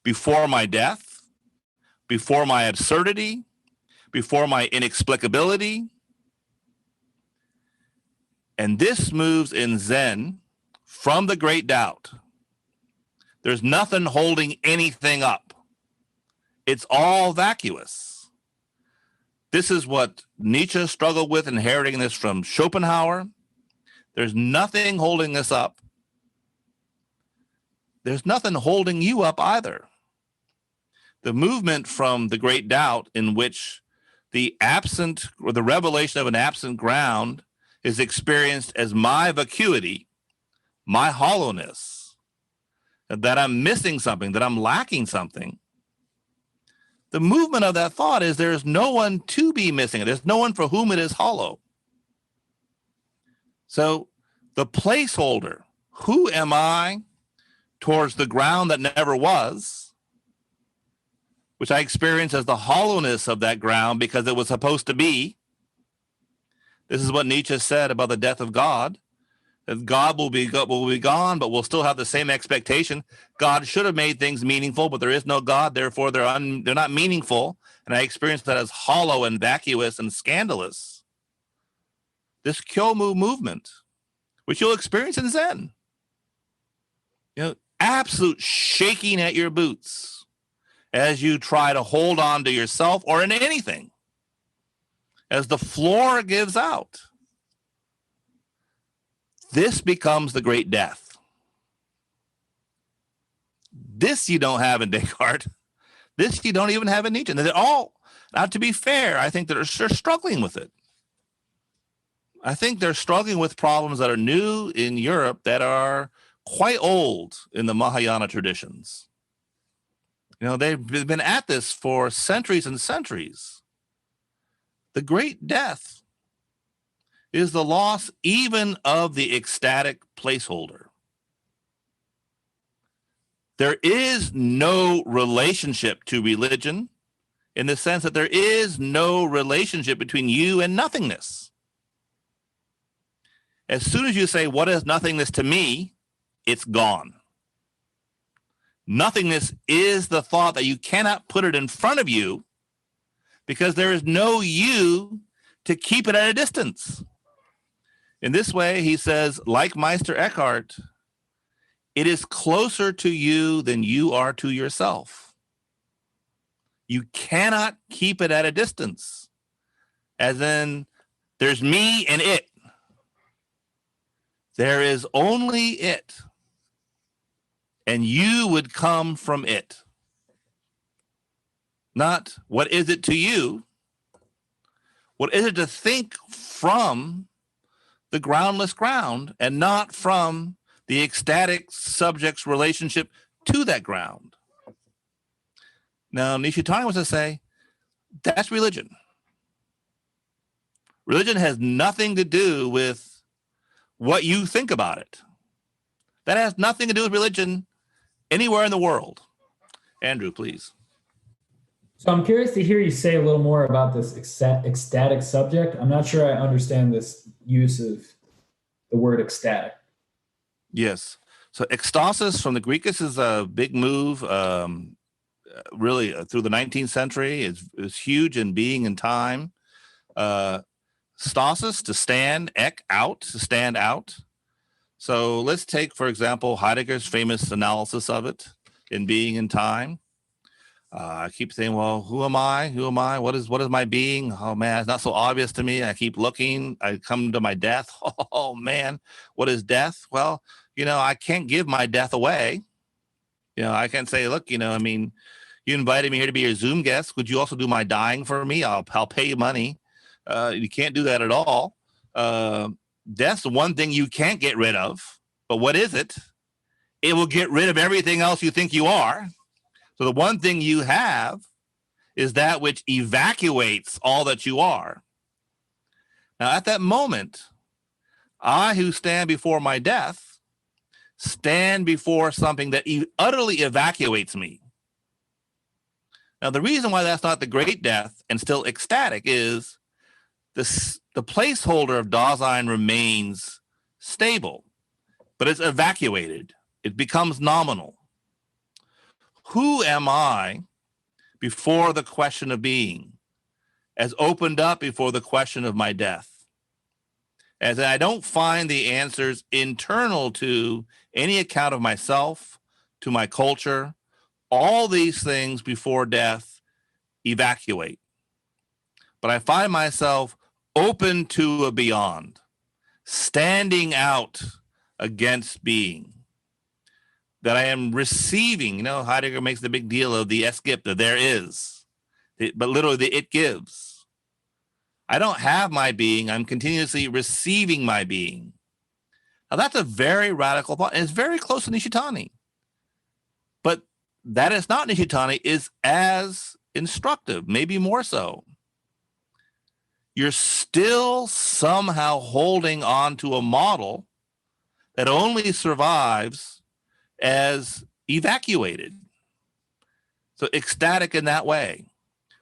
before my death, before my absurdity, before my inexplicability. And this moves in Zen from the great doubt. There's nothing holding anything up. It's all vacuous. This is what Nietzsche struggled with, inheriting this from Schopenhauer. There's nothing holding this up. There's nothing holding you up either. The movement from the great doubt in which the absent or the revelation of an absent ground is experienced as my vacuity, my hollowness, that I'm missing something, that I'm lacking something. The movement of that thought is there is no one to be missing. There's no one for whom it is hollow. So the placeholder, who am I towards the ground that never was, which I experience as the hollowness of that ground because it was supposed to be. This is what Nietzsche said about the death of God. That God will be gone, but we'll still have the same expectation. God should have made things meaningful, but there is no God, therefore they're not meaningful. And I experience that as hollow and vacuous and scandalous. this Kyomu movement, which you'll experience in Zen. Absolute shaking at your boots as you try to hold on to yourself or in anything. As the floor gives out, this becomes the great death. This you don't have in Descartes. This you don't even have in Nietzsche. And they're all, now to be fair, I think they're struggling with it. I think they're struggling with problems that are new in Europe that are quite old in the Mahayana traditions. They've been at this for centuries and centuries. The great death is the loss even of the ecstatic placeholder. There is no relationship to religion in the sense that there is no relationship between you and nothingness. As soon as you say, what is nothingness to me? It's gone. Nothingness is the thought that you cannot put it in front of you because there is no you to keep it at a distance. In this way, he says, like Meister Eckhart, it is closer to you than you are to yourself. You cannot keep it at a distance. As in, there's me and it. There is only it. And you would come from it. Not what is it to you? What is it to think from the groundless ground and not from the ecstatic subject's relationship to that ground? Now, Nishitani was to say, that's religion. Religion has nothing to do with what you think about it. That has nothing to do with religion anywhere in the world. Andrew, please. So I'm curious to hear you say a little more about this ecstatic subject. I'm not sure I understand this use of the word ecstatic. Yes. So ecstasis from the Greek is a big move, really through the 19th century. It's huge in being and time. Stasis, to stand, ek, out, to stand out. So let's take, for example, Heidegger's famous analysis of it in being and time. I keep saying, well, who am I? Who am I? What is my being? Oh, man, it's not so obvious to me. I keep looking. I come to my death. Oh, man, what is death? Well, I can't give my death away. I can't say, look, you invited me here to be your Zoom guest. Would you also do my dying for me? I'll pay you money. You can't do that at all. Death's the one thing you can't get rid of. But what is it? It will get rid of everything else you think you are. So the one thing you have is that which evacuates all that you are. Now, at that moment, I who stand before my death stand before something that utterly evacuates me. Now, the reason why that's not the great death and still ecstatic is the placeholder of Dasein remains stable, but it's evacuated. It becomes nominal. Who am I before the question of being, as opened up before the question of my death? As I don't find the answers internal to any account of myself, to my culture, all these things before death evacuate. But I find myself open to a beyond, standing out against being. That I am receiving, Heidegger makes the big deal of the es gibt, the there is, but literally the it gives. I don't have my being, I'm continuously receiving my being. Now that's a very radical thought, and it's very close to Nishitani. But that is not Nishitani is as instructive, maybe more so. You're still somehow holding on to a model that only survives as evacuated. So ecstatic in that way.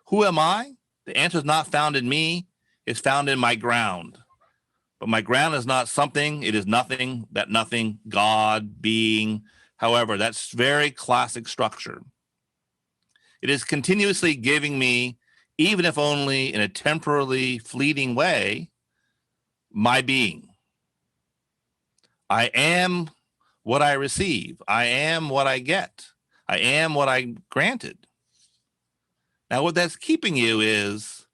Who am I? The answer is not found in me, it's found in my ground. But my ground is not something, it is nothing, that nothing, God, being, however, that's very classic structure. It is continuously giving me, even if only in a temporarily fleeting way, my being. I am what I receive. I am what I get. I am what I'm granted. Now, what that's keeping you is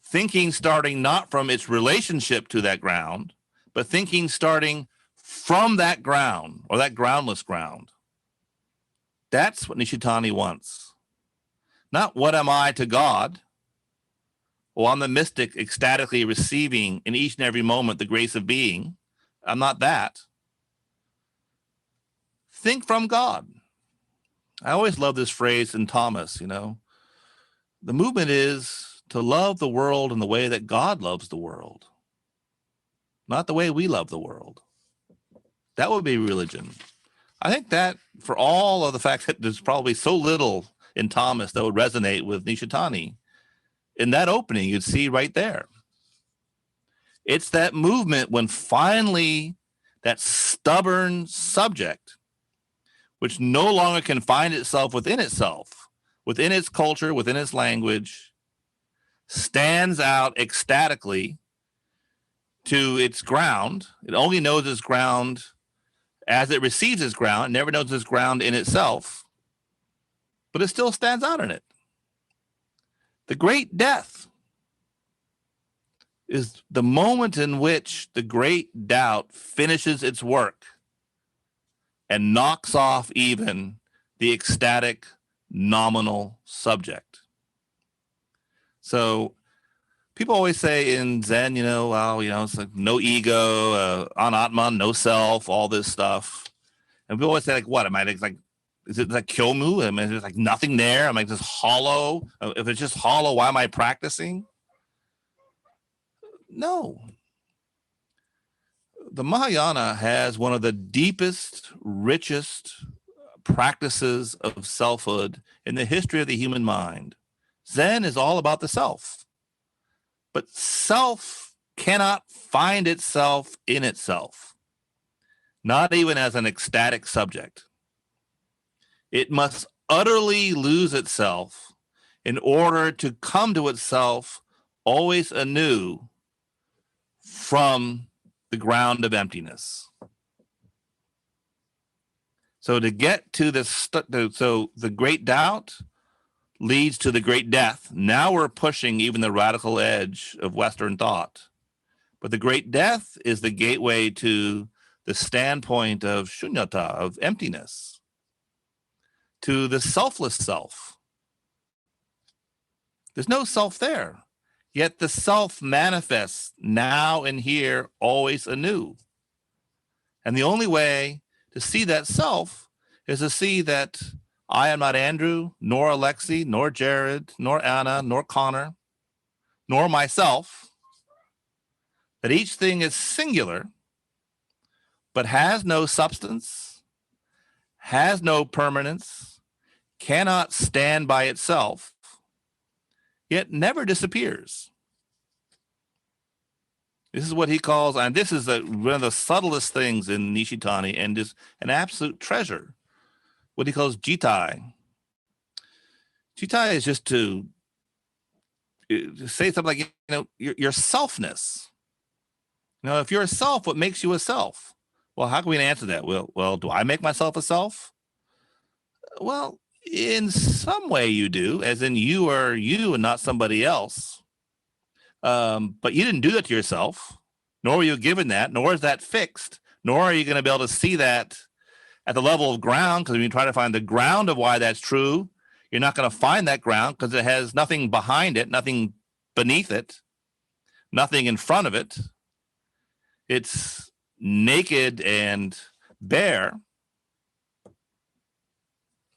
thinking starting not from its relationship to that ground, but thinking starting from that ground or that groundless ground. That's what Nishitani wants. Not what am I to God? Well, I'm the mystic ecstatically receiving in each and every moment the grace of being. I'm not that. Think from God. I always love this phrase in Thomas, the movement is to love the world in the way that God loves the world, not the way we love the world. That would be religion. I think that for all of the fact that there's probably so little in Thomas that would resonate with Nishitani, in that opening, you'd see right there. It's that movement when finally that stubborn subject, which no longer can find itself, within its culture, within its language, stands out ecstatically to its ground. It only knows its ground as it receives its ground. It never knows its ground in itself, but it still stands out in it. The great death is the moment in which the great doubt finishes its work and knocks off even the ecstatic nominal subject. So people always say in Zen, it's like no ego, anatman, no self, all this stuff. And people always say, like, what? Am I like, is it like kyomu? Am I just like nothing there? Am I just hollow? If it's just hollow, why am I practicing? No. The Mahayana has one of the deepest, richest practices of selfhood in the history of the human mind. Zen is all about the self. But self cannot find itself in itself, not even as an ecstatic subject. It must utterly lose itself in order to come to itself always anew from the ground of emptiness. So to get to the great doubt leads to the great death. Now we're pushing even the radical edge of Western thought. But the great death is the gateway to the standpoint of shunyata, of emptiness, to the selfless self. There's no self there, yet the self manifests now and here, always anew. And the only way to see that self is to see that I am not Andrew, nor Alexi, nor Jared, nor Anna, nor Connor, nor myself. That each thing is singular, but has no substance, has no permanence, cannot stand by itself, yet never disappears. This is what he calls, and this is one of the subtlest things in Nishitani, and is an absolute treasure, what he calls jitai. Jitai is just to say something like, your selfness. If you're a self, what makes you a self? Well, how can we answer that? Well, do I make myself a self? Well, in some way you do, as in you are you and not somebody else. But you didn't do that to yourself, nor were you given that, nor is that fixed, nor are you going to be able to see that at the level of ground, because when you try to find the ground of why that's true, you're not going to find that ground because it has nothing behind it, nothing beneath it, nothing in front of it. It's naked and bare.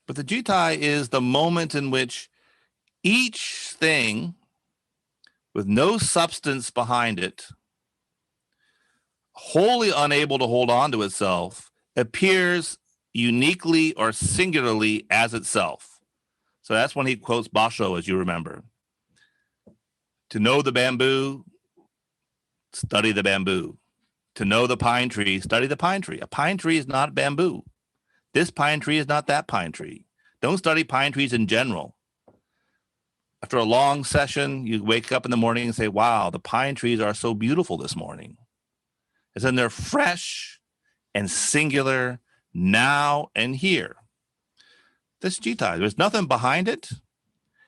But the jitai is the moment in which each thing with no substance behind it, wholly unable to hold on to itself, appears uniquely or singularly as itself. So that's when he quotes Basho, as you remember. To know the bamboo, study the bamboo. To know the pine tree, study the pine tree. A pine tree is not bamboo. This pine tree is not that pine tree. Don't study pine trees in general. After a long session, you wake up in the morning and say, wow, the pine trees are so beautiful this morning. as in they're fresh and singular now and here. This jitai, there's nothing behind it.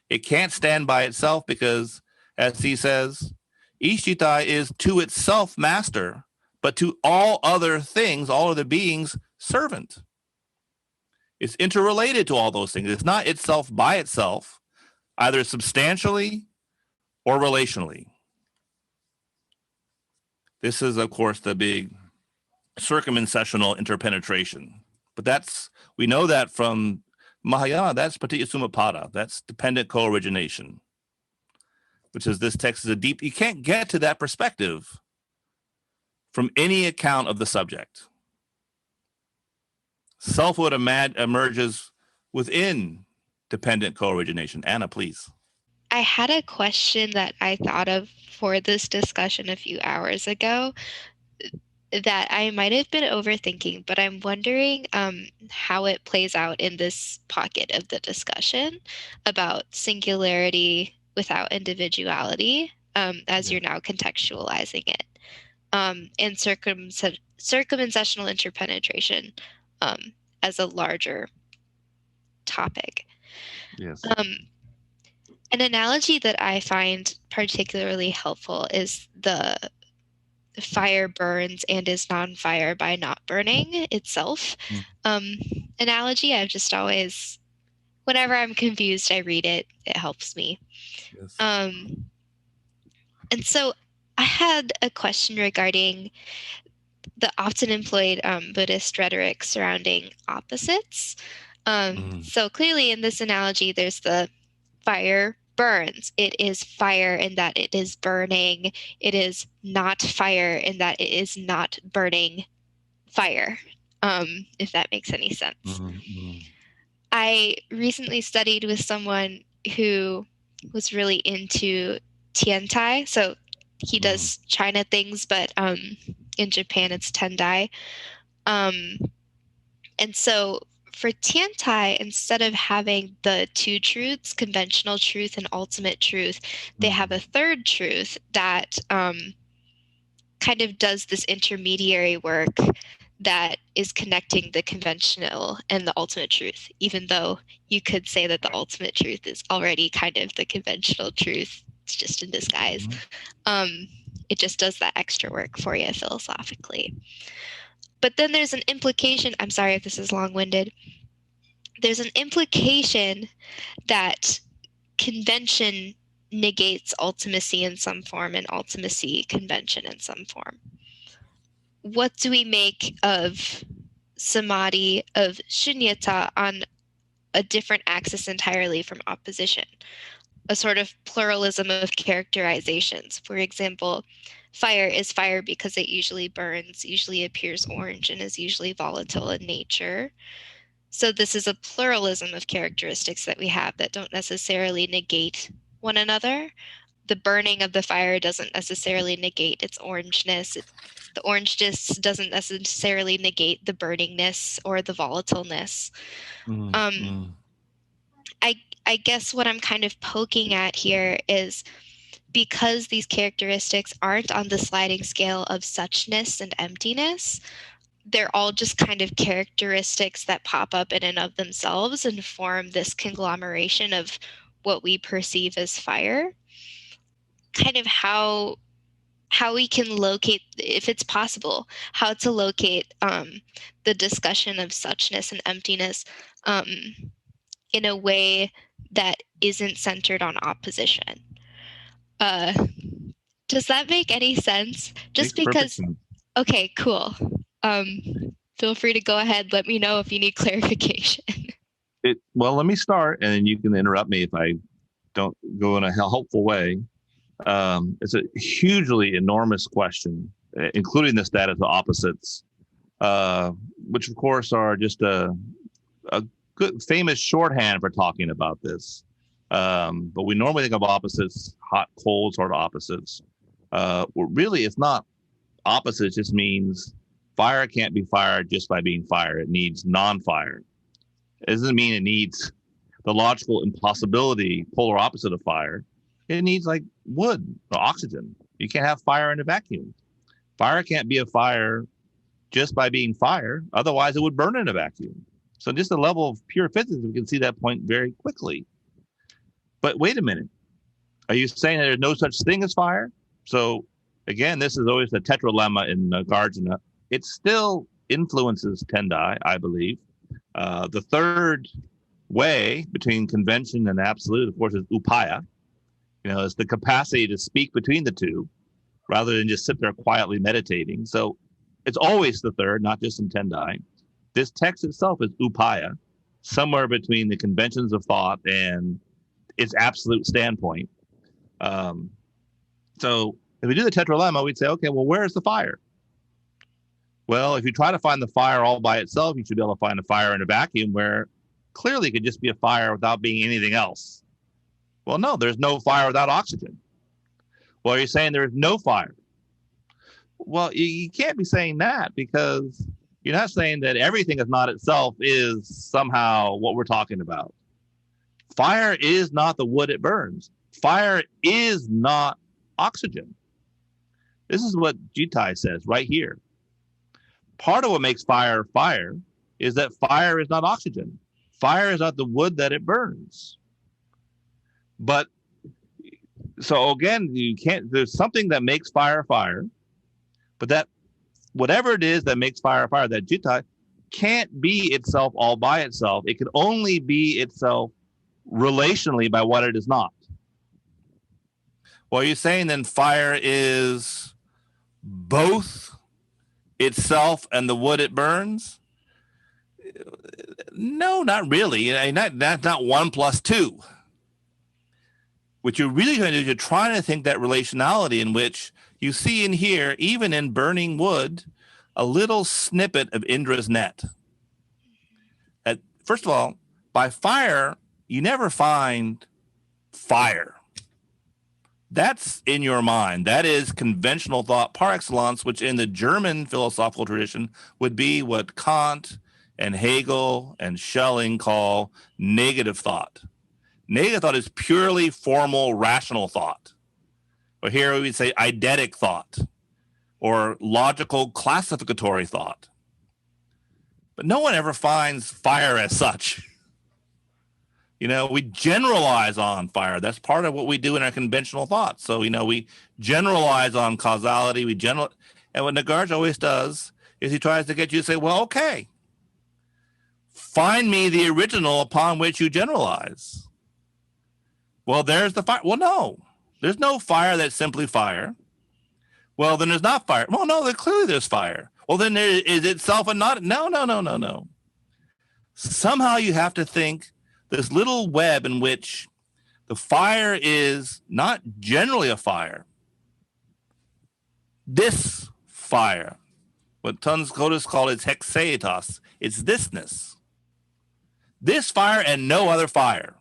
It can't stand by itself because, as he says, each jitai is to itself master, but to all other things, all other beings, servant. It's interrelated to all those things. It's not itself by itself, either substantially or relationally. This is, of course, the big circumsessional interpenetration. But we know that from Mahayana, that's Paticca that's dependent co-origination, which is this text is you can't get to that perspective from any account of the subject. Selfhood emerges within dependent co-origination. Anna, please. I had a question that I thought of for this discussion a few hours ago that I might have been overthinking, but I'm wondering how it plays out in this pocket of the discussion about singularity without individuality, as you're now contextualizing it, and circumsessional interpenetration as a larger topic. Yes. An analogy that I find particularly helpful is the fire burns and is non-fire by not burning itself analogy. I've just always, whenever I'm confused, I read it. It helps me. Yes. And so I had a question regarding the often employed Buddhist rhetoric surrounding opposites. So clearly in this analogy, there's the fire burns. It is fire in that it is burning. It is not fire in that it is not burning fire, if that makes any sense. Mm-hmm. I recently studied with someone who was really into tiantai. So he does China things, but in Japan it's tendai. And so for tiantai, instead of having the two truths, conventional truth and ultimate truth, they have a third truth that kind of does this intermediary work that is connecting the conventional and the ultimate truth, even though you could say that the ultimate truth is already kind of the conventional truth. It's just in disguise. It just does that extra work for you philosophically. But then there's an implication. I'm sorry if this is long-winded. There's an implication that convention negates ultimacy in some form and ultimacy convention in some form. What do we make of samadhi, of shunyata on a different axis entirely from opposition? A sort of pluralism of characterizations. For example, fire is fire because it usually burns, usually appears orange, and is usually volatile in nature. So this is a pluralism of characteristics that we have that don't necessarily negate one another. The burning of the fire doesn't necessarily negate its orangeness. The orangeness doesn't necessarily negate the burningness or the volatileness. I guess what I'm kind of poking at here is because these characteristics aren't on the sliding scale of suchness and emptiness, they're all just kind of characteristics that pop up in and of themselves and form this conglomeration of what we perceive as fire. Kind of how we can locate, if it's possible, how to locate the discussion of suchness and emptiness in a way that isn't centered on opposition. Does that make any sense? Just because, okay, cool. Feel free to go ahead. Let me know if you need clarification. Well, let me start, and then you can interrupt me if I don't go in a helpful way. It's a hugely enormous question, including the status of opposites, which of course are just a good famous shorthand for talking about this. But we normally think of opposites, hot, cold sort of opposites. Well, really, it's not opposites. It just means fire can't be fired just by being fire. It needs non-fire. It doesn't mean it needs the logical impossibility, polar opposite of fire. It needs like wood or oxygen. You can't have fire in a vacuum. Fire can't be a fire just by being fire. Otherwise, it would burn in a vacuum. So just the level of pure physics, we can see that point very quickly. But wait a minute. Are you saying that there's no such thing as fire? So again, this is always the tetralemma in Nagarjuna. It still influences Tendai, I believe. The third way between convention and absolute, of course, is upaya. It's the capacity to speak between the two rather than just sit there quietly meditating. So it's always the third, not just in Tendai. This text itself is upaya, somewhere between the conventions of thought and its absolute standpoint. So if we do the tetralemma, we'd say, okay, well, where's the fire? Well, if you try to find the fire all by itself, you should be able to find a fire in a vacuum where clearly it could just be a fire without being anything else. Well, no, there's no fire without oxygen. Well, you're saying there's no fire. Well, you can't be saying that, because you're not saying that everything is not itself is somehow what we're talking about. Fire is not the wood it burns. Fire is not oxygen. This is what Jitai says right here. Part of what makes fire fire is that fire is not oxygen. Fire is not the wood that it burns. But so again, there's something that makes fire fire, but that whatever it is that makes fire fire, that Jitai can't be itself all by itself. It can only be itself relationally by what it is not. Well, you're saying then fire is both itself and the wood it burns? No, not really. That's not 1 + 2. What you're really going to do is you're trying to think that relationality in which you see in here, even in burning wood, a little snippet of Indra's net. First of all, by fire, you never find fire. That's in your mind. That is conventional thought par excellence, which in the German philosophical tradition would be what Kant and Hegel and Schelling call negative thought. Negative thought is purely formal, rational thought. Or here we would say eidetic thought or logical classificatory thought. But no one ever finds fire as such. We generalize on fire. That's part of what we do in our conventional thought. So, we generalize on causality. And what Nagarj always does is he tries to get you to say, well, okay, find me the original upon which you generalize. Well, there's the fire. Well, no, there's no fire that's simply fire. Well, then there's not fire. Well, no, clearly there's fire. Well, then there is itself and not. No. Somehow you have to think this little web in which the fire is not generally a fire. This fire, what Tons Scotus called its hexaitos, it's thisness. This fire and no other fire.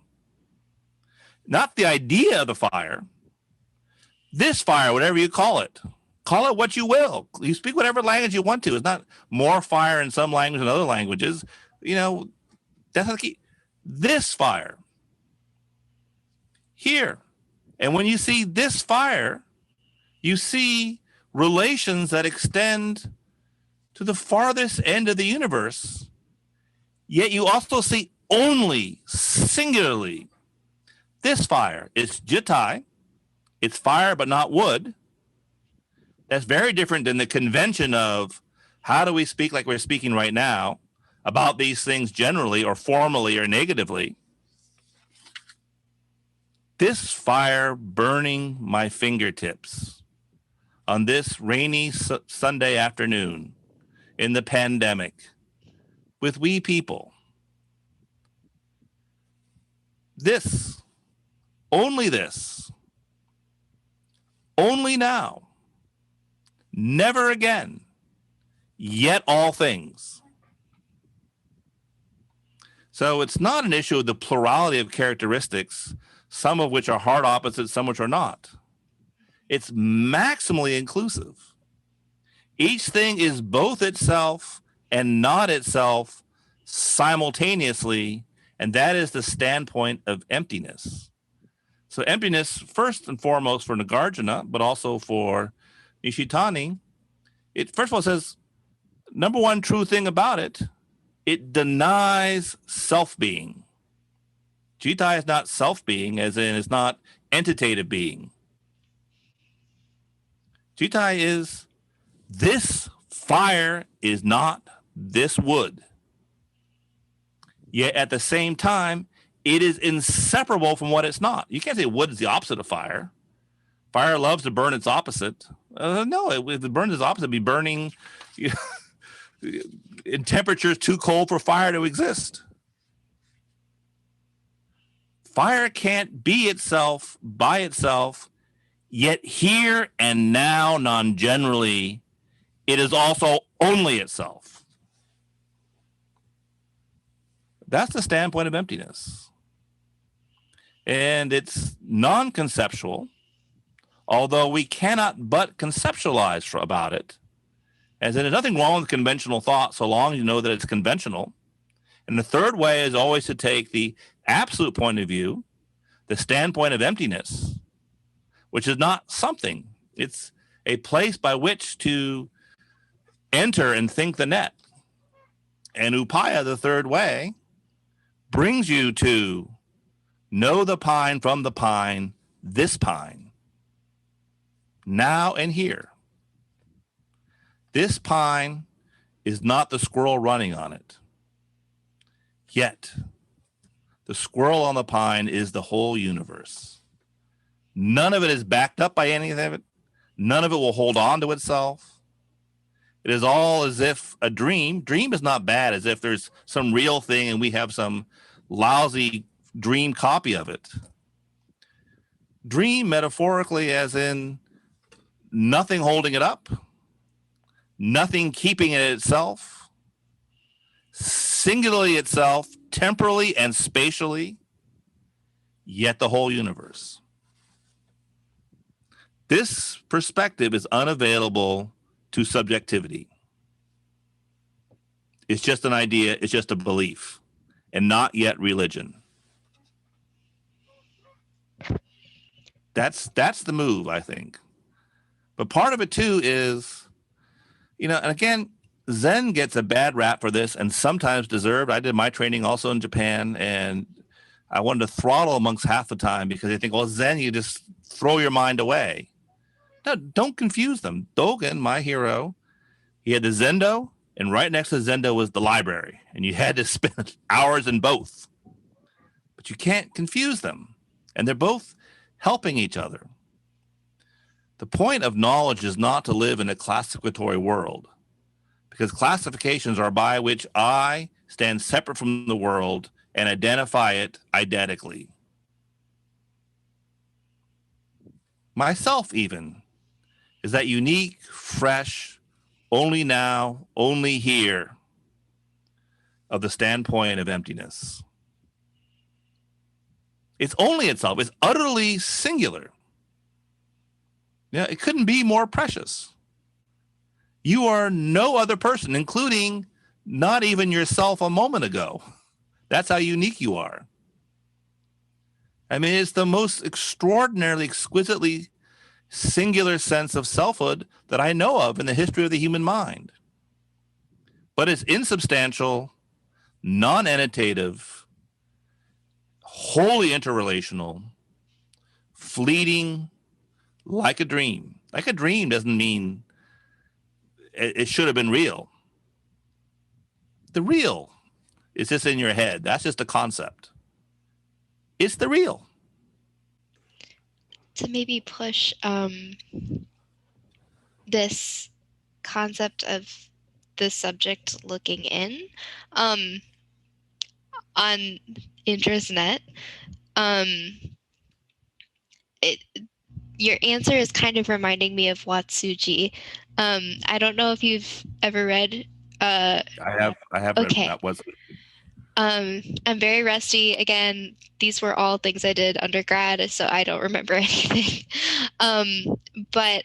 Not the idea of the fire. This fire, whatever you call it. Call it what you will. You speak whatever language you want to. It's not more fire in some language than other languages. That's not the key. This fire. Here. And when you see this fire, you see relations that extend to the farthest end of the universe. Yet you also see only, singularly, this fire. It's Jitai. It's fire but not wood. That's very different than the convention of how do we speak like we're speaking right now about these things generally or formally or negatively. This fire burning my fingertips on this rainy Sunday afternoon in the pandemic with we people. This, only now, never again, yet all things. So it's not an issue of the plurality of characteristics, some of which are hard opposites, some which are not. It's maximally inclusive. Each thing is both itself and not itself simultaneously, and that is the standpoint of emptiness. So emptiness, first and foremost for Nagarjuna, but also for Nishitani, It first of all says, number one true thing about it, it denies self-being. Jitai is not self-being, as in it's not entitative being. Jitai is, this fire is not this wood. Yet at the same time, it is inseparable from what it's not. You can't say wood is the opposite of fire. Fire loves to burn its opposite. No, if it burns its opposite, it'd be burning in temperatures too cold for fire to exist. Fire can't be itself by itself, yet here and now, non-generally, it is also only itself. That's the standpoint of emptiness. And it's non-conceptual, although we cannot but conceptualize about it, as in there's nothing wrong with conventional thought so long as you know that it's conventional. And the third way is always to take the absolute point of view, the standpoint of emptiness, which is not something. It's a place by which to enter and think the net. And upaya, the third way, brings you to know the pine from the pine, this pine, now and here. This pine is not the squirrel running on it. Yet, the squirrel on the pine is the whole universe. None of it is backed up by any of it. None of it will hold on to itself. It is all as if a dream. Dream is not bad, as if there's some real thing and we have some lousy dream copy of it. Dream metaphorically as in nothing holding it up, nothing keeping it itself, singularly itself, temporally and spatially, yet the whole universe. This perspective is unavailable to subjectivity. It's just an idea, it's just a belief, and not yet religion. That's the move, I think. But part of it too is, and again, Zen gets a bad rap for this, and sometimes deserved. I did my training also in Japan, and I wanted to throttle amongst half the time because they think, well, Zen, you just throw your mind away. No, don't confuse them. Dōgen, my hero, he had the Zendo, and right next to the Zendo was the library, and you had to spend hours in both. But you can't confuse them, and they're both helping each other. The point of knowledge is not to live in a classificatory world, because classifications are by which I stand separate from the world and identify it eidetically. Myself even is that unique, fresh, only now, only here of the standpoint of emptiness. It's only itself. It's utterly singular. It couldn't be more precious. You are no other person, including not even yourself a moment ago. That's how unique you are. I mean, it's the most extraordinarily, exquisitely singular sense of selfhood that I know of in the history of the human mind. But it's insubstantial, non-annotative, wholly interrelational, fleeting, like a dream. Like a dream doesn't mean it should have been real. The real is just in your head. That's just a concept. It's the real. To maybe push this concept of the subject looking in on Internet, your answer is kind of reminding me of Watsuji. I don't know if you've ever read. I have okay. read that. I'm very rusty. Again, these were all things I did undergrad, so I don't remember anything. But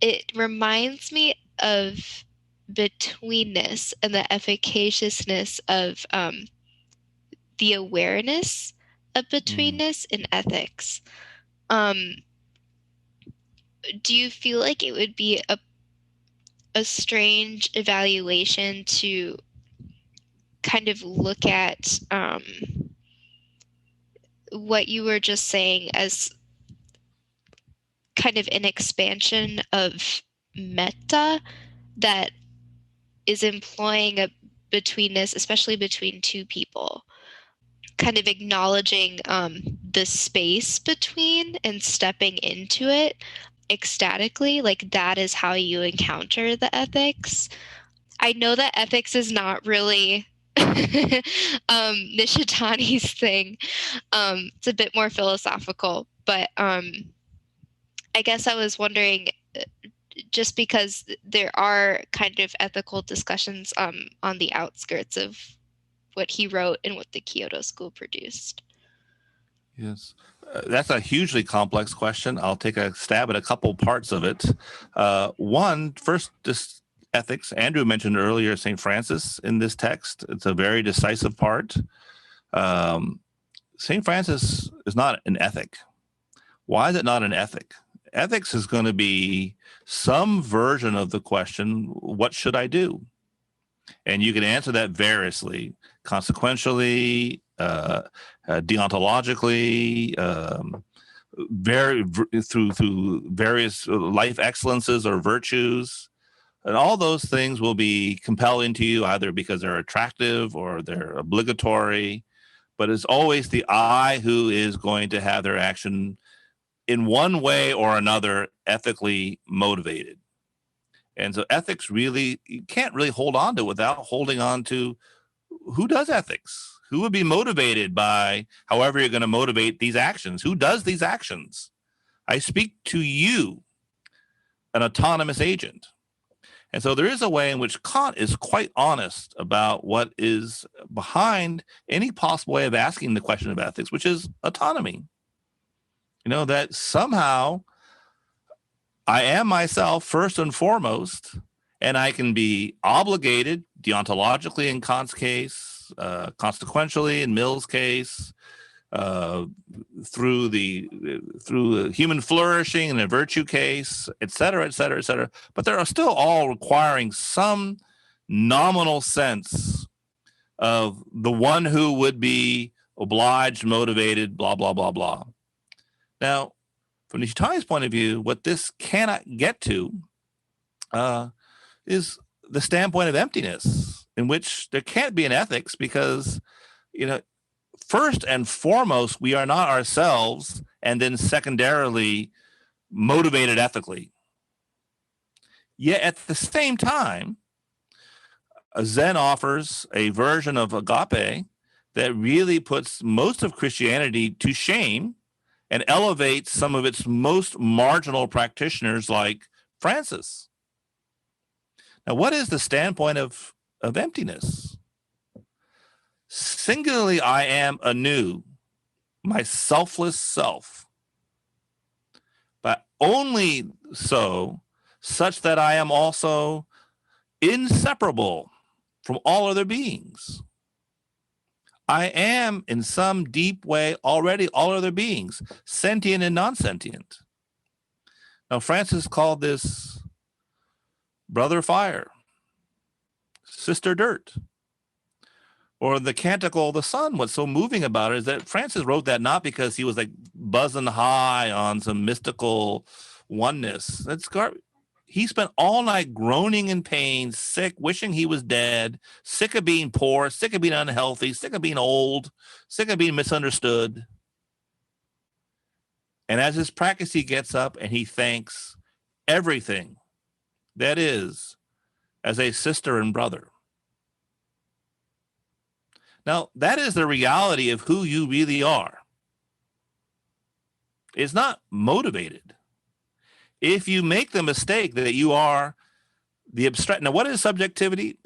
it reminds me of betweenness and the efficaciousness of the awareness of betweenness in ethics. Do you feel like it would be a strange evaluation to kind of look at what you were just saying as kind of an expansion of metta that is employing a betweenness, especially between two people, kind of acknowledging the space between and stepping into it ecstatically. Like that is how you encounter the ethics. I know that ethics is not really Nishitani's thing. It's a bit more philosophical, but I guess I was wondering, just because there are kind of ethical discussions on the outskirts of what he wrote and what the Kyoto School produced. Yes, that's a hugely complex question. I'll take a stab at a couple parts of it. One, first, this ethics. Andrew mentioned earlier St. Francis in this text. It's a very decisive part. St. Francis is not an ethic. Why is it not an ethic? Ethics is going to be some version of the question, what should I do? And you can answer that variously, consequentially, deontologically, through various life excellences or virtues. And all those things will be compelling to you either because they're attractive or they're obligatory. But it's always the I who is going to have their action in one way or another ethically motivated. And so ethics really, you can't really hold on to it without holding on to who does ethics, who would be motivated by however you're going to motivate these actions, who does these actions. I speak to you, an autonomous agent. And so there is a way in which Kant is quite honest about what is behind any possible way of asking the question of ethics, which is autonomy. You know, that somehow I am myself first and foremost, and I can be obligated deontologically in Kant's case, consequentially in Mill's case, through human flourishing in a virtue case, et cetera, et cetera, et cetera. But they are still all requiring some nominal sense of the one who would be obliged, motivated, blah, blah, blah, blah. Now, from Nishitani's point of view, what this cannot get to is the standpoint of emptiness, in which there can't be an ethics because, you know, first and foremost, we are not ourselves, and then secondarily motivated ethically. Yet at the same time, Zen offers a version of agape that really puts most of Christianity to shame and elevates some of its most marginal practitioners like Francis. Now, what is the standpoint of emptiness? Singularly, I am anew, my selfless self, but only so, such that I am also inseparable from all other beings. I am, in some deep way, already all other beings, sentient and non-sentient. Now, Francis called this brother fire, sister dirt, or the Canticle, the sun. What's so moving about it is that Francis wrote that not because he was like buzzing high on some mystical oneness. He spent all night groaning in pain, sick, wishing he was dead, sick of being poor, sick of being unhealthy, sick of being old, sick of being misunderstood. And as his practice, he gets up and he thanks everything that is as a sister and brother. Now, that is the reality of who you really are. It's not motivated. If you make the mistake that you are the abstract, now what is subjectivity?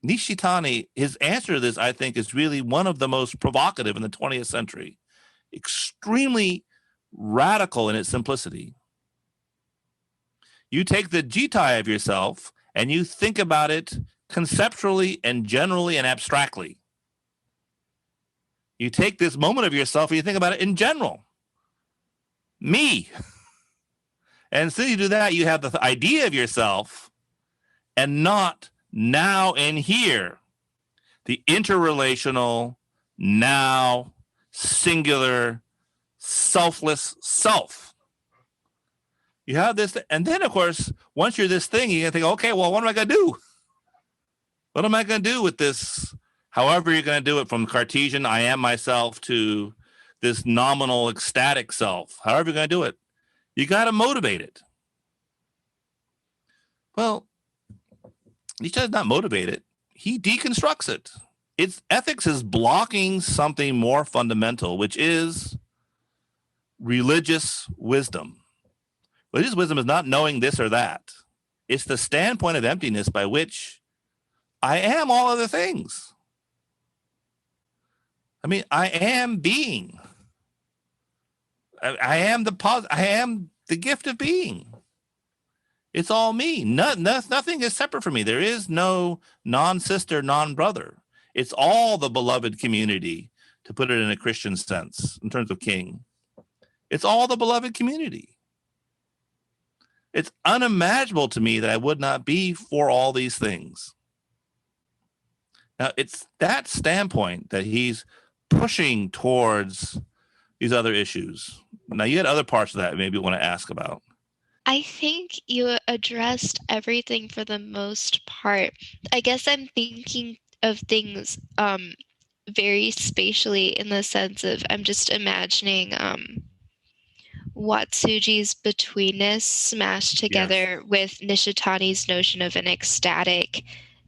Nishitani, his answer to this, I think, is really one of the most provocative in the 20th century, extremely radical in its simplicity. You take the jitai of yourself and you think about it conceptually and generally and abstractly. You take this moment of yourself and you think about it in general. Me. And so you do that, you have the idea of yourself and not now and here. The interrelational, now, singular, selfless self. You have this, and then of course, once you're this thing, you can think, okay, well, what am I going to do? What am I going to do with this? However you're going to do it, from Cartesian, I am myself, to this nominal ecstatic self, however you're going to do it, you got to motivate it. Well, Nietzsche does not motivate it. He deconstructs it. Its ethics is blocking something more fundamental, which is religious wisdom. Religious wisdom is not knowing this or that. It's the standpoint of emptiness by which I am all other things. I mean, I am being. I am the gift of being. It's all me. Nothing is separate from me. There is no non-sister, non-brother. It's all the beloved community, to put it in a Christian sense, in terms of King. It's all the beloved community. It's unimaginable to me that I would not be for all these things. Now, it's that standpoint that he's pushing towards these other issues. Now, you had other parts of that maybe you want to ask about. I think you addressed everything for the most part. I guess I'm thinking of things very spatially, in the sense of, I'm just imagining Watsuji's betweenness smashed together with Nishitani's notion of an ecstatic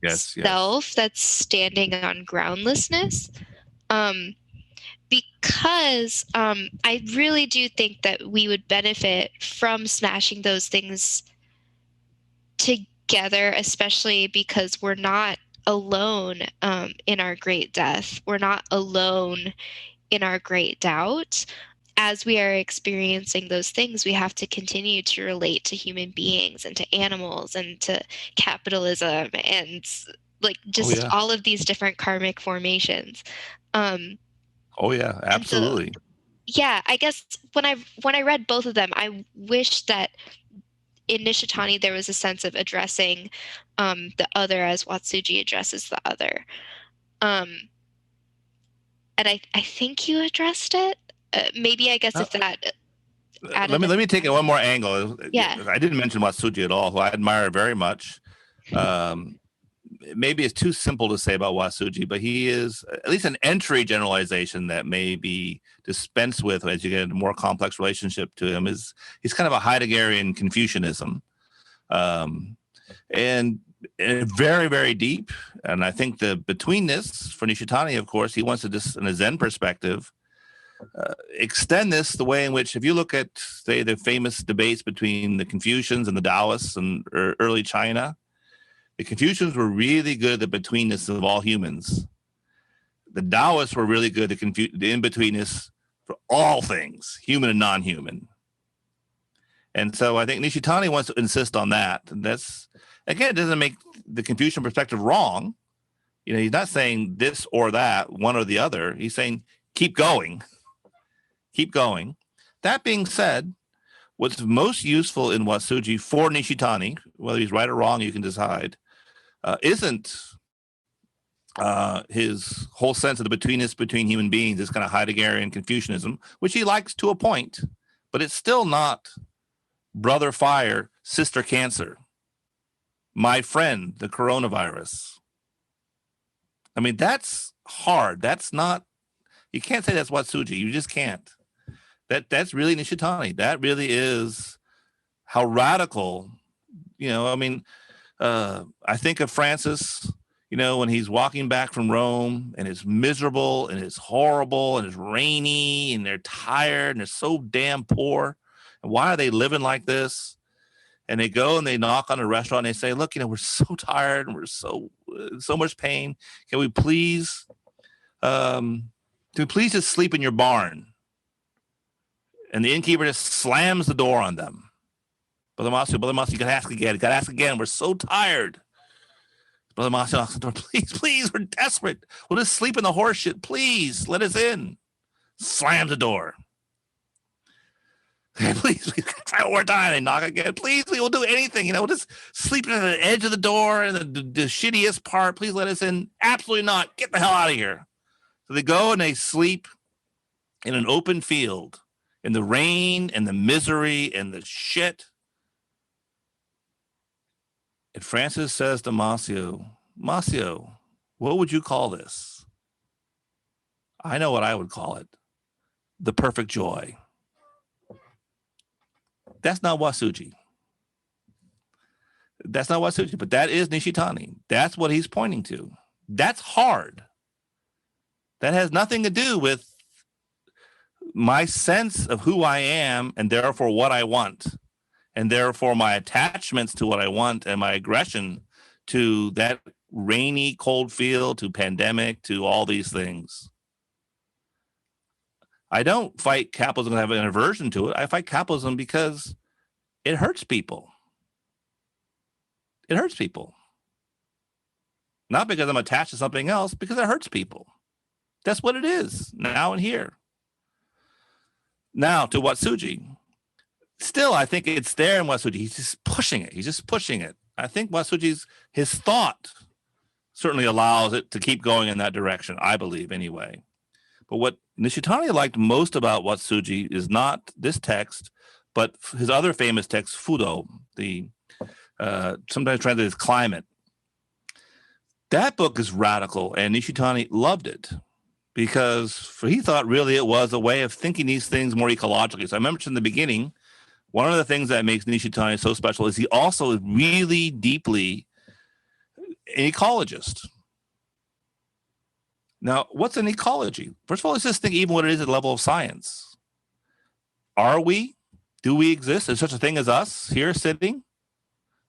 self that's standing on groundlessness. Because I really do think that we would benefit from smashing those things together, especially because we're not alone in our great death. We're not alone in our great doubt. As we are experiencing those things, we have to continue to relate to human beings and to animals and to capitalism and all of these different karmic formations. Oh yeah, absolutely. So, I guess when I read both of them, I wish that in Nishitani there was a sense of addressing the other as Watsuji addresses the other. And I think you addressed it. Maybe I guess if that. Let me take it one more angle. Yeah. I didn't mention Watsuji at all, who I admire very much. Maybe it's too simple to say about Watsuji, but he is at least an entry generalization that may be dispensed with as you get a more complex relationship to him. He's kind of a Heideggerian Confucianism, and very, very deep. And I think the betweenness for Nishitani, of course, he wants to just, in a Zen perspective, extend this the way in which, if you look at, say, the famous debates between the Confucians and the Taoists in early China, the Confucians were really good at the betweenness of all humans. The Taoists were really good at the in-betweenness for all things, human and non-human. And so I think Nishitani wants to insist on that. And that's, again, it doesn't make the Confucian perspective wrong. You know, he's not saying this or that, one or the other. He's saying, keep going. Keep going. That being said, what's most useful in Watsuji for Nishitani, whether he's right or wrong, you can decide, isn't his whole sense of the betweenness between human beings, this kind of Heideggerian Confucianism, which he likes to a point, but it's still not brother fire, sister cancer, my friend, the coronavirus. I mean, that's hard. That's not, you can't say that's Watsuji. You just can't. That's really Nishitani. That really is how radical, you know, I mean, I think of Francis, you know, when he's walking back from Rome and it's miserable and it's horrible and it's rainy and they're tired and they're so damn poor. And why are they living like this? And they go and they knock on a restaurant and they say, look, you know, we're so tired and we're so much pain. Can we please just sleep in your barn? And the innkeeper just slams the door on them. Brother Masu, you gotta ask again. We're so tired. Brother Masu knocks on the door. Please, we're desperate. We'll just sleep in the horse shit. Please, let us in. Slams the door. Please, try one more time. They knock again. Please, we will do anything. We'll just sleep at the edge of the door and the shittiest part. Please let us in. Absolutely not. Get the hell out of here. So they go and they sleep in an open field in the rain and the misery and the shit. And Francis says to Masio, what would you call this? I know what I would call it. The perfect joy. That's not Wasuji. That's not Wasuji, but that is Nishitani. That's what he's pointing to. That's hard. That has nothing to do with my sense of who I am and therefore what I want, and therefore my attachments to what I want and my aggression to that rainy, cold field, to pandemic, to all these things. I don't fight capitalism and have an aversion to it. I fight capitalism because it hurts people. It hurts people. Not because I'm attached to something else, because it hurts people. That's what it is, now and here. Now to Watsuji. Still, I think it's there in Watsuji. He's just pushing it. He's just pushing it. I think Watsuji's, his thought certainly allows it to keep going in that direction, I believe, anyway. But what Nishitani liked most about Watsuji is not this text, but his other famous text, Fudo, the sometimes translated as Climate. That book is radical, and Nishitani loved it because he thought really it was a way of thinking these things more ecologically. So I mentioned in the beginning, one of the things that makes Nishitani so special is he also is really deeply an ecologist. Now, what's an ecology? First of all, let's just think even what it is at the level of science. Are we? Do we exist? Is such a thing as us here sitting?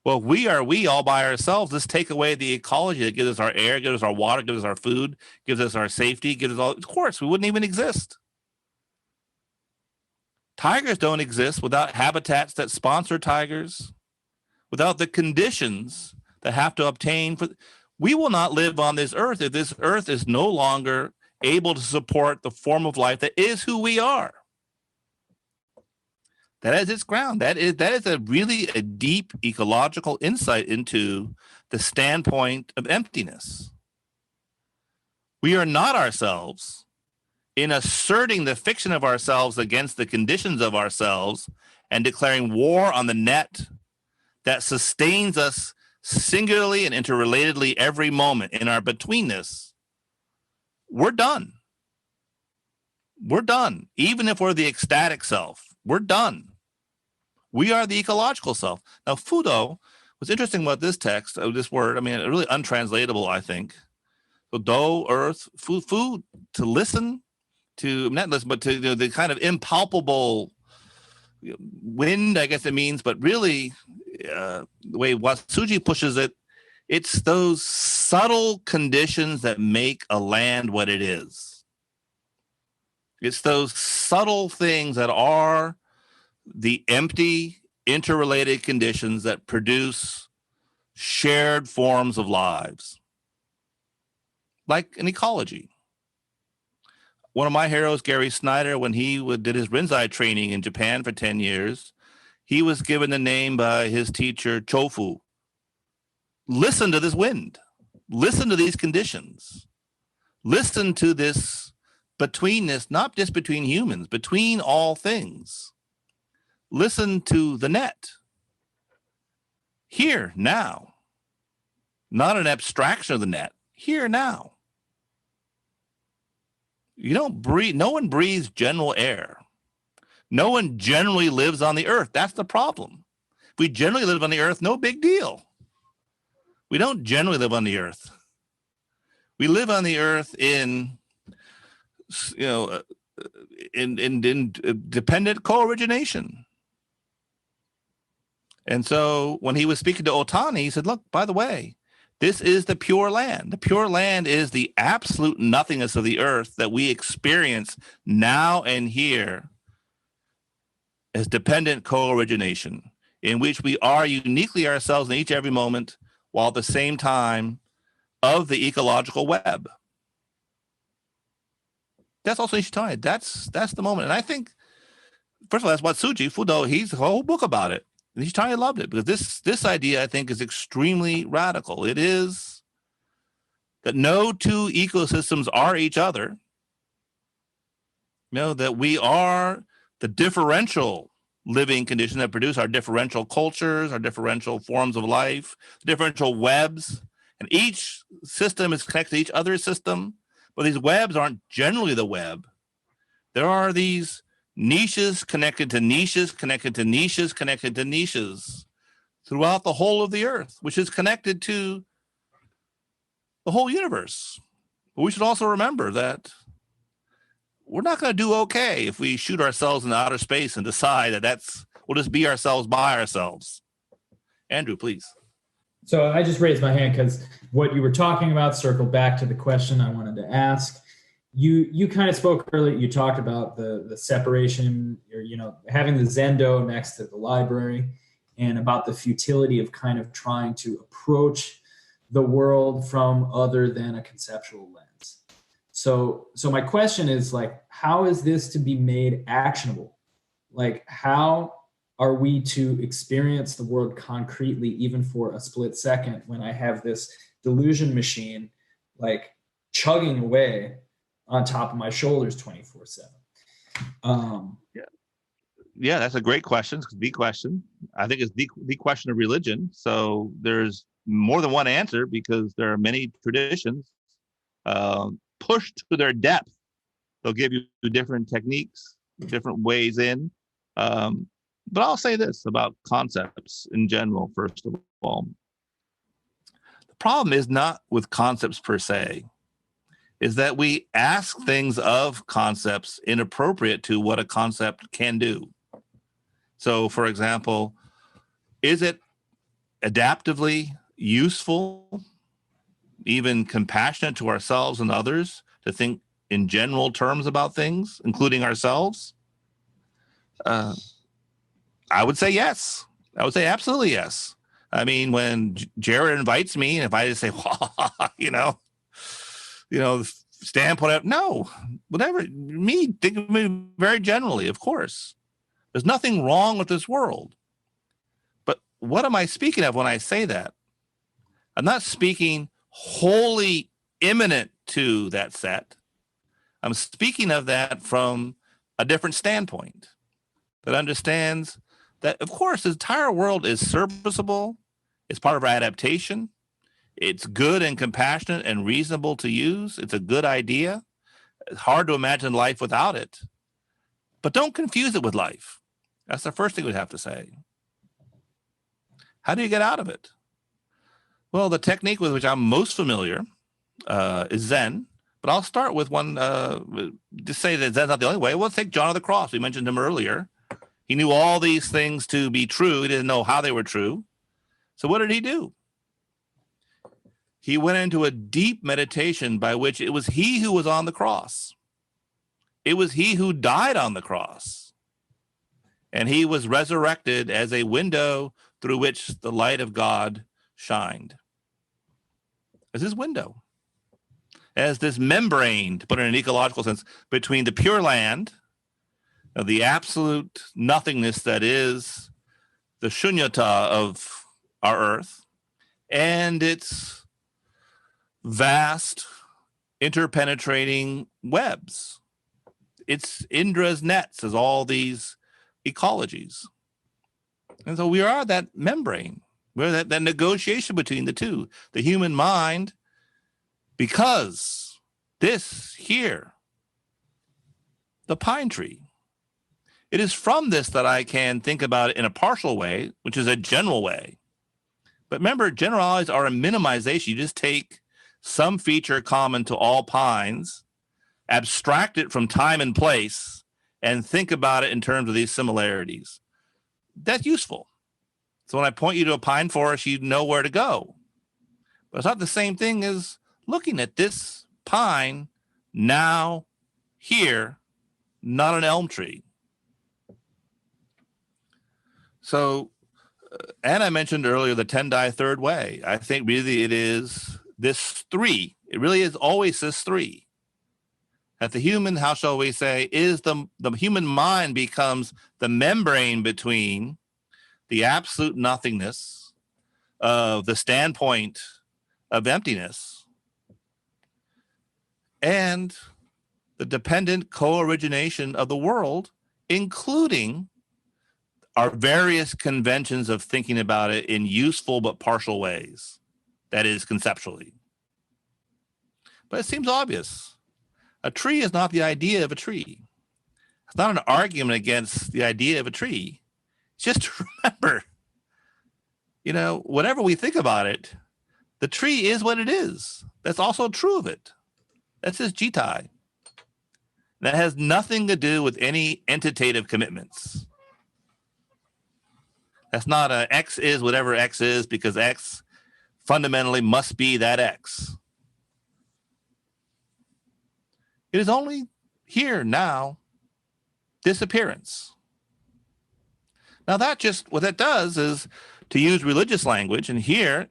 Well, if we are we all by ourselves. Let's take away the ecology that gives us our air, gives us our water, gives us our food, gives us our safety, gives us all. Of course, we wouldn't even exist. Tigers don't exist without habitats that sponsor tigers, without the conditions that have to obtain for. We will not live on this earth if this earth is no longer able to support the form of life that is who we are. That is its ground. That is a deep ecological insight into the standpoint of emptiness. We are not ourselves. In asserting the fiction of ourselves against the conditions of ourselves and declaring war on the net that sustains us singularly and interrelatedly every moment in our betweenness, we're done. We're done. Even if we're the ecstatic self, we're done. We are the ecological self. Now, Fudo, what's interesting about this text, this word, I mean, really untranslatable, I think. So do, earth, food, to listen to, not listen, but to the kind of impalpable wind, I guess it means, but really the way Watsuji pushes it, it's those subtle conditions that make a land what it is. It's those subtle things that are the empty, interrelated conditions that produce shared forms of lives, like an ecology. One of my heroes, Gary Snyder, when he did his Rinzai training in Japan for 10 years, he was given the name by his teacher, Chofu. Listen to this wind. Listen to these conditions. Listen to this betweenness, not just between humans, between all things. Listen to the net. Here, now. Not an abstraction of the net. Here, now. You don't breathe. No one breathes general air. No one generally lives on the earth. That's the problem. If we generally live on the earth, no big deal. We don't generally live on the earth. We live on the earth in dependent co-origination. And so when he was speaking to Otani, he said, look, by the way, this is the pure land. The pure land is the absolute nothingness of the earth that we experience now and here as dependent co-origination, in which we are uniquely ourselves in each every moment, while at the same time of the ecological web. That's also Nishitani. That's the moment. And I think first of all, that's Watsuji Fudo. He's a whole book about it. And Nishitani loved it because this idea, I think, is extremely radical. It is that no two ecosystems are each other. That we are the differential living conditions that produce our differential cultures, our differential forms of life, differential webs, and each system is connected to each other system, but these webs aren't generally the web. There are these niches connected to niches, connected to niches, connected to niches throughout the whole of the earth, which is connected to the whole universe. But we should also remember that we're not going to do okay if we shoot ourselves into outer space and decide that we'll just be ourselves by ourselves. Andrew, please. So I just raised my hand because what you were talking about circled back to the question I wanted to ask. You kind of spoke earlier, you talked about the separation, or, having the Zendo next to the library, and about the futility of kind of trying to approach the world from other than a conceptual lens. So my question is, like, how is this to be made actionable? Like, how are we to experience the world concretely, even for a split second, when I have this delusion machine, like, chugging away on top of my shoulders 24/7? Yeah, that's a great question. It's the question. I think it's the question of religion. So there's more than one answer because there are many traditions pushed to their depth. They'll give you different techniques, different ways in. But I'll say this about concepts in general, first of all. The problem is not with concepts per se, is that we ask things of concepts inappropriate to what a concept can do. So, for example, is it adaptively useful, even compassionate to ourselves and others, to think in general terms about things, including ourselves? I would say yes. I would say absolutely yes. I mean, when Jared invites me, and if I just say, standpoint, no, whatever, think of me very generally, of course. There's nothing wrong with this world. But what am I speaking of when I say that? I'm not speaking wholly immanent to that set. I'm speaking of that from a different standpoint that understands that, of course, the entire world is serviceable. It's part of our adaptation. It's good and compassionate and reasonable to use. It's a good idea. It's hard to imagine life without it. But don't confuse it with life. That's the first thing we'd have to say. How do you get out of it? Well, the technique with which I'm most familiar is Zen. But I'll start with one, just say that Zen's not the only way. Well, let's take John of the Cross. We mentioned him earlier. He knew all these things to be true. He didn't know how they were true. So what did he do? He went into a deep meditation by which it was he who was on the cross. It was he who died on the cross. And he was resurrected as a window through which the light of God shined. As his window. As this membrane, to put it in an ecological sense, between the pure land, the absolute nothingness that is the shunyata of our earth, and its vast interpenetrating webs. It's Indra's nets as all these ecologies. And so we are that membrane. We're that negotiation between the two. The human mind, because this here, the pine tree, it is from this that I can think about it in a partial way, which is a general way. But remember, generalities are a minimization. You just take some feature common to all pines, abstract it from time and place, and think about it in terms of these similarities. That's useful. So when I point you to a pine forest, you know where to go. But it's not the same thing as looking at this pine now, here, not an elm tree. So, and I mentioned earlier the Tendai third way. I think really it is this three. It really is always this three. That the human, how shall we say, is the human mind becomes the membrane between the absolute nothingness of the standpoint of emptiness and the dependent co-origination of the world, including our various conventions of thinking about it in useful but partial ways, that is, conceptually. But it seems obvious. A tree is not the idea of a tree. It's not an argument against the idea of a tree. Just to remember, whatever we think about it, the tree is what it is. That's also true of it. That's his jitai. That has nothing to do with any entitative commitments. That's not a X is whatever X is because X fundamentally must be that X. It is only here now, disappearance. Now what that does is to use religious language, and here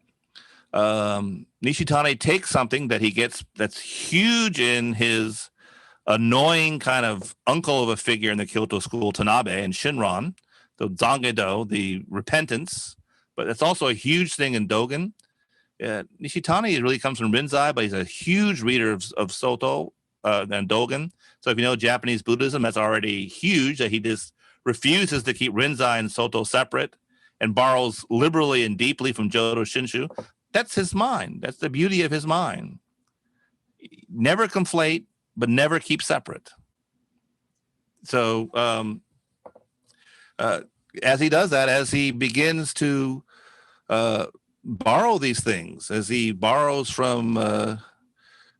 Nishitani takes something that he gets that's huge in his annoying kind of uncle of a figure in the Kyoto School, Tanabe and Shinran, the Zangedo, the repentance, but it's also a huge thing in Dōgen. Nishitani really comes from Rinzai, but he's a huge reader of Soto and Dōgen. So if you know Japanese Buddhism, that's already huge, that he just refuses to keep Rinzai and Soto separate and borrows liberally and deeply from Jodo Shinshu. That's his mind. That's the beauty of his mind. Never conflate, but never keep separate. So as he does that, as he begins to borrow these things, as he borrows from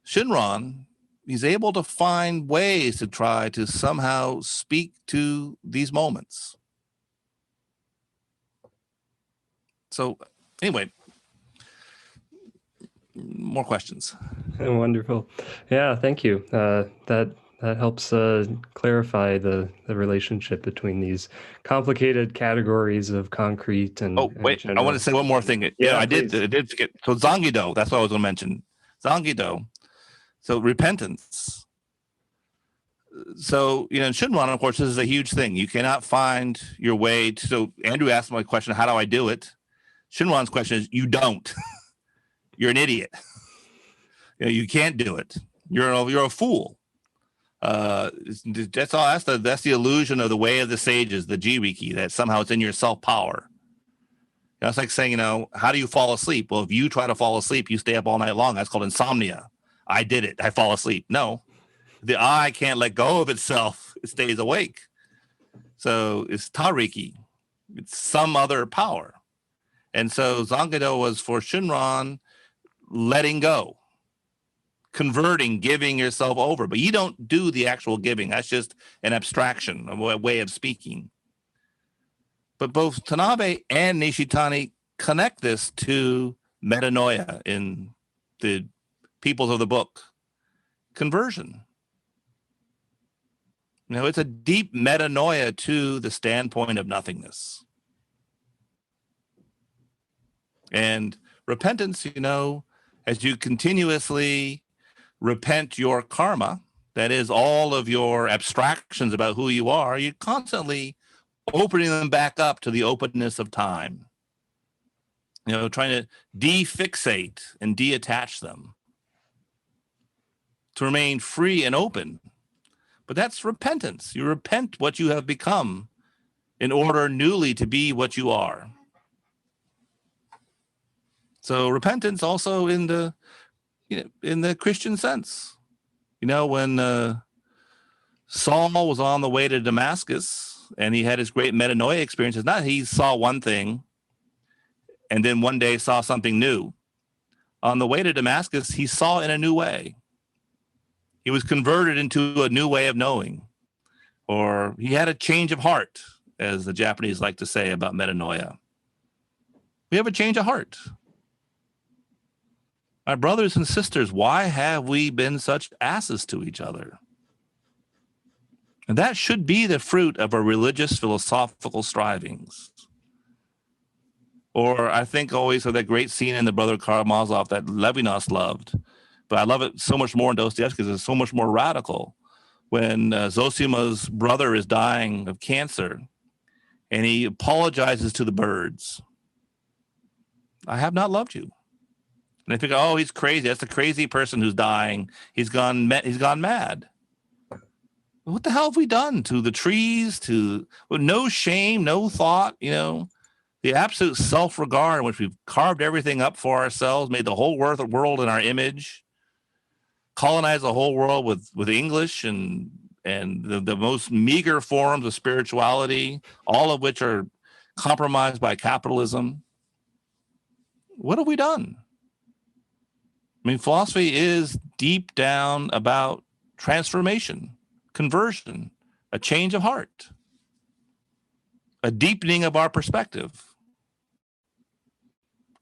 Shinran, he's able to find ways to try to somehow speak to these moments. So anyway, more questions. Wonderful. Yeah, thank you. That helps clarify the relationship between these complicated categories of concrete and. Oh, wait, I want to say one more thing. I did forget. So Zangido, that's what I was going to mention. Zangido. So repentance. So, in Shinran, of course, this is a huge thing. You cannot find your way to, so Andrew asked my question, how do I do it? Shinran's question is, you don't. You're an idiot. You can't do it. You're a fool. That's all. That's the illusion of the way of the sages, the Jiriki, that somehow it's in your self-power. It's like saying, how do you fall asleep? Well, if you try to fall asleep, you stay up all night long. That's called insomnia. I did it. I fall asleep. No, the eye can't let go of itself. It stays awake. So it's Tariki. It's some other power. And so Zangido was for Shinran letting go, converting, giving yourself over. But you don't do the actual giving. That's just an abstraction, a way of speaking. But both Tanabe and Nishitani connect this to metanoia in the peoples of the book. Conversion. It's a deep metanoia to the standpoint of nothingness. And repentance, as you continuously repent your karma, that is all of your abstractions about who you are, you're constantly opening them back up to the openness of time. Trying to defixate and deattach them, to remain free and open. But that's repentance. You repent what you have become in order newly to be what you are. So repentance also in the Christian sense. When Saul was on the way to Damascus and he had his great metanoia experiences, not he saw one thing and then one day saw something new. On the way to Damascus, he saw in a new way. He was converted into a new way of knowing, or he had a change of heart, as the Japanese like to say about metanoia. We have a change of heart. My brothers and sisters, why have we been such asses to each other? And that should be the fruit of our religious philosophical strivings. Or I think always of that great scene in the Brother Karamazov that Levinas loved. But I love it so much more in Dostoevsky because it's so much more radical. when Zosima's brother is dying of cancer, and he apologizes to the birds. I have not loved you. And they think, oh, he's crazy. That's the crazy person who's dying. He's gone mad. What the hell have we done to the trees? With no shame, no thought, the absolute self-regard in which we've carved everything up for ourselves, made the whole world in our image, colonized the whole world with English and the most meager forms of spirituality, all of which are compromised by capitalism. What have we done? I mean, philosophy is deep down about transformation, conversion, a change of heart, a deepening of our perspective,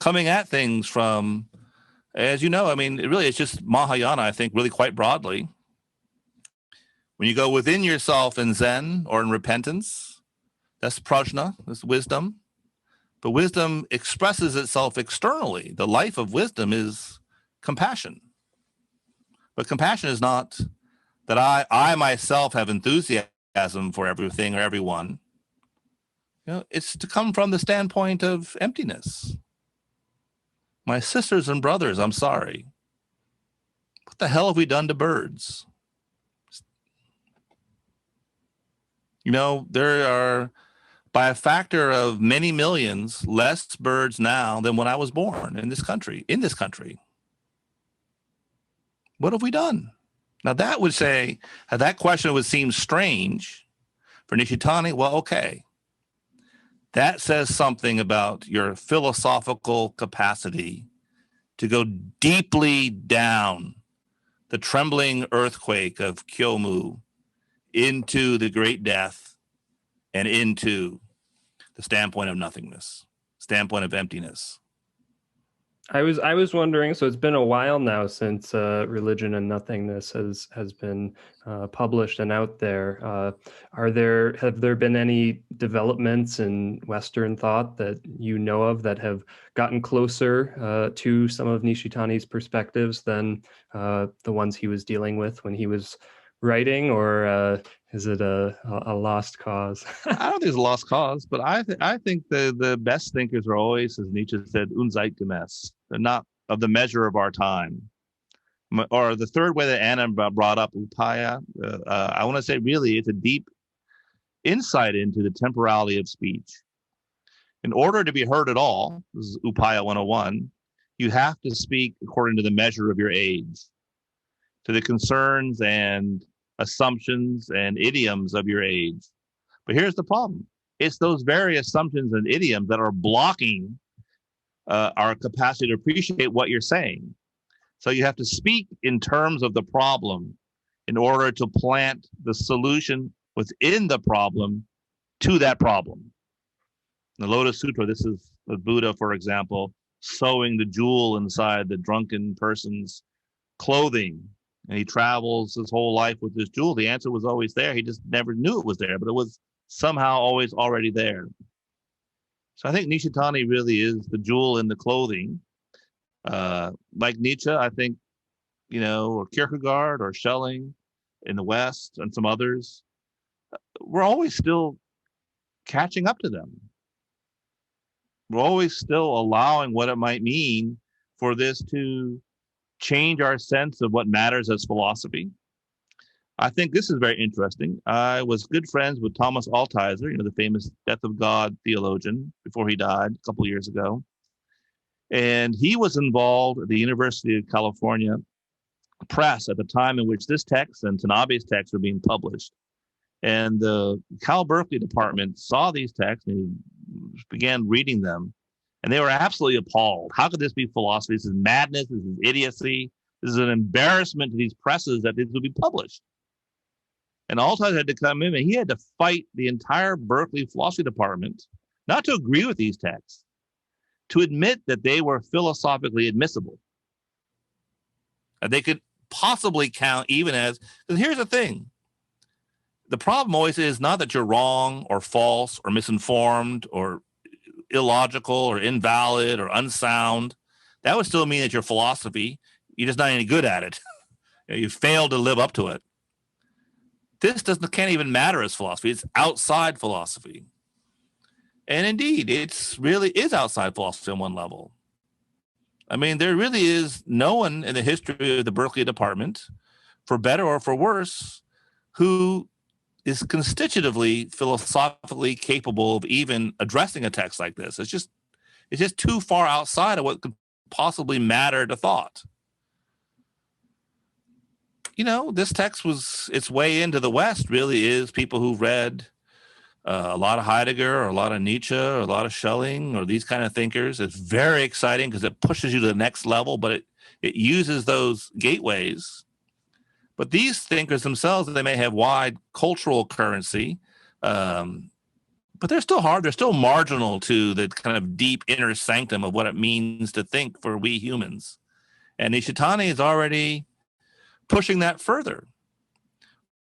coming at things from, as you know, I mean, it's just Mahayana, I think, really quite broadly. When you go within yourself in Zen or in repentance, that's prajna, that's wisdom. But wisdom expresses itself externally. The life of wisdom is compassion. But compassion is not that I myself have enthusiasm for everything or everyone. It's to come from the standpoint of emptiness. My sisters and brothers, I'm sorry. What the hell have we done to birds? There are, by a factor of many millions, less birds now than when I was born in this country. What have we done? Now that question would seem strange for Nishitani. Well, okay. That says something about your philosophical capacity to go deeply down the trembling earthquake of Kyomu into the great death and into the standpoint of nothingness, standpoint of emptiness. I was wondering, so it's been a while now since Religion and Nothingness has been published and out there. Have there been any developments in Western thought that you know of that have gotten closer to some of Nishitani's perspectives than the ones he was dealing with when he was writing, or is it a lost cause? I don't think it's a lost cause, but I think the best thinkers are always, as Nietzsche said, unzeitgemäß. They're not of the measure of our time. Or the third way that Anna brought up, upaya, I want to say really it's a deep insight into the temporality of speech. In order to be heard at all, this is upaya 101, you have to speak according to the measure of your age, to the concerns and assumptions and idioms of your age. But here's the problem. It's those very assumptions and idioms that are blocking our capacity to appreciate what you're saying. So you have to speak in terms of the problem in order to plant the solution within the problem to that problem. In the Lotus Sutra, this is the Buddha, for example, sewing the jewel inside the drunken person's clothing. And he travels his whole life with this jewel. The answer was always there. He just never knew it was there, but it was somehow always already there. So I think Nishitani really is the jewel in the clothing. Like Nietzsche, I think, or Kierkegaard or Schelling in the West and some others, we're always still catching up to them. We're always still allowing what it might mean for this to change our sense of what matters as philosophy. I think this is very interesting. I was good friends with Thomas Altizer, the famous Death of God theologian, before he died a couple of years ago. And he was involved at the University of California Press at the time in which this text and Tanabe's text were being published. And the Cal Berkeley department saw these texts and began reading them. And they were absolutely appalled. How could this be philosophy? This is madness. This is idiocy. This is an embarrassment to these presses that this would be published. And Altizer had to come in and he had to fight the entire Berkeley philosophy department, not to agree with these texts, to admit that they were philosophically admissible. And they could possibly count even as, because here's the thing. The problem always is not that you're wrong or false or misinformed or illogical or invalid or unsound. That would still mean that your philosophy, you're just not any good at it. You failed to live up to it. this can't even matter as philosophy. It's outside philosophy. And indeed, it's really is outside philosophy on one level. I mean, there really is no one in the history of the Berkeley department, for better or for worse, who is constitutively philosophically capable of even addressing a text like this. It's just too far outside of what could possibly matter to thought. You know, this text was its way into the West really is people who read a lot of Heidegger or a lot of Nietzsche or a lot of Schelling or these kind of thinkers. It's very exciting because it pushes you to the next level, but it uses those gateways. But these thinkers themselves, they may have wide cultural currency, but they're still hard. They're still marginal to the kind of deep inner sanctum of what it means to think for we humans. And Nishitani is already pushing that further.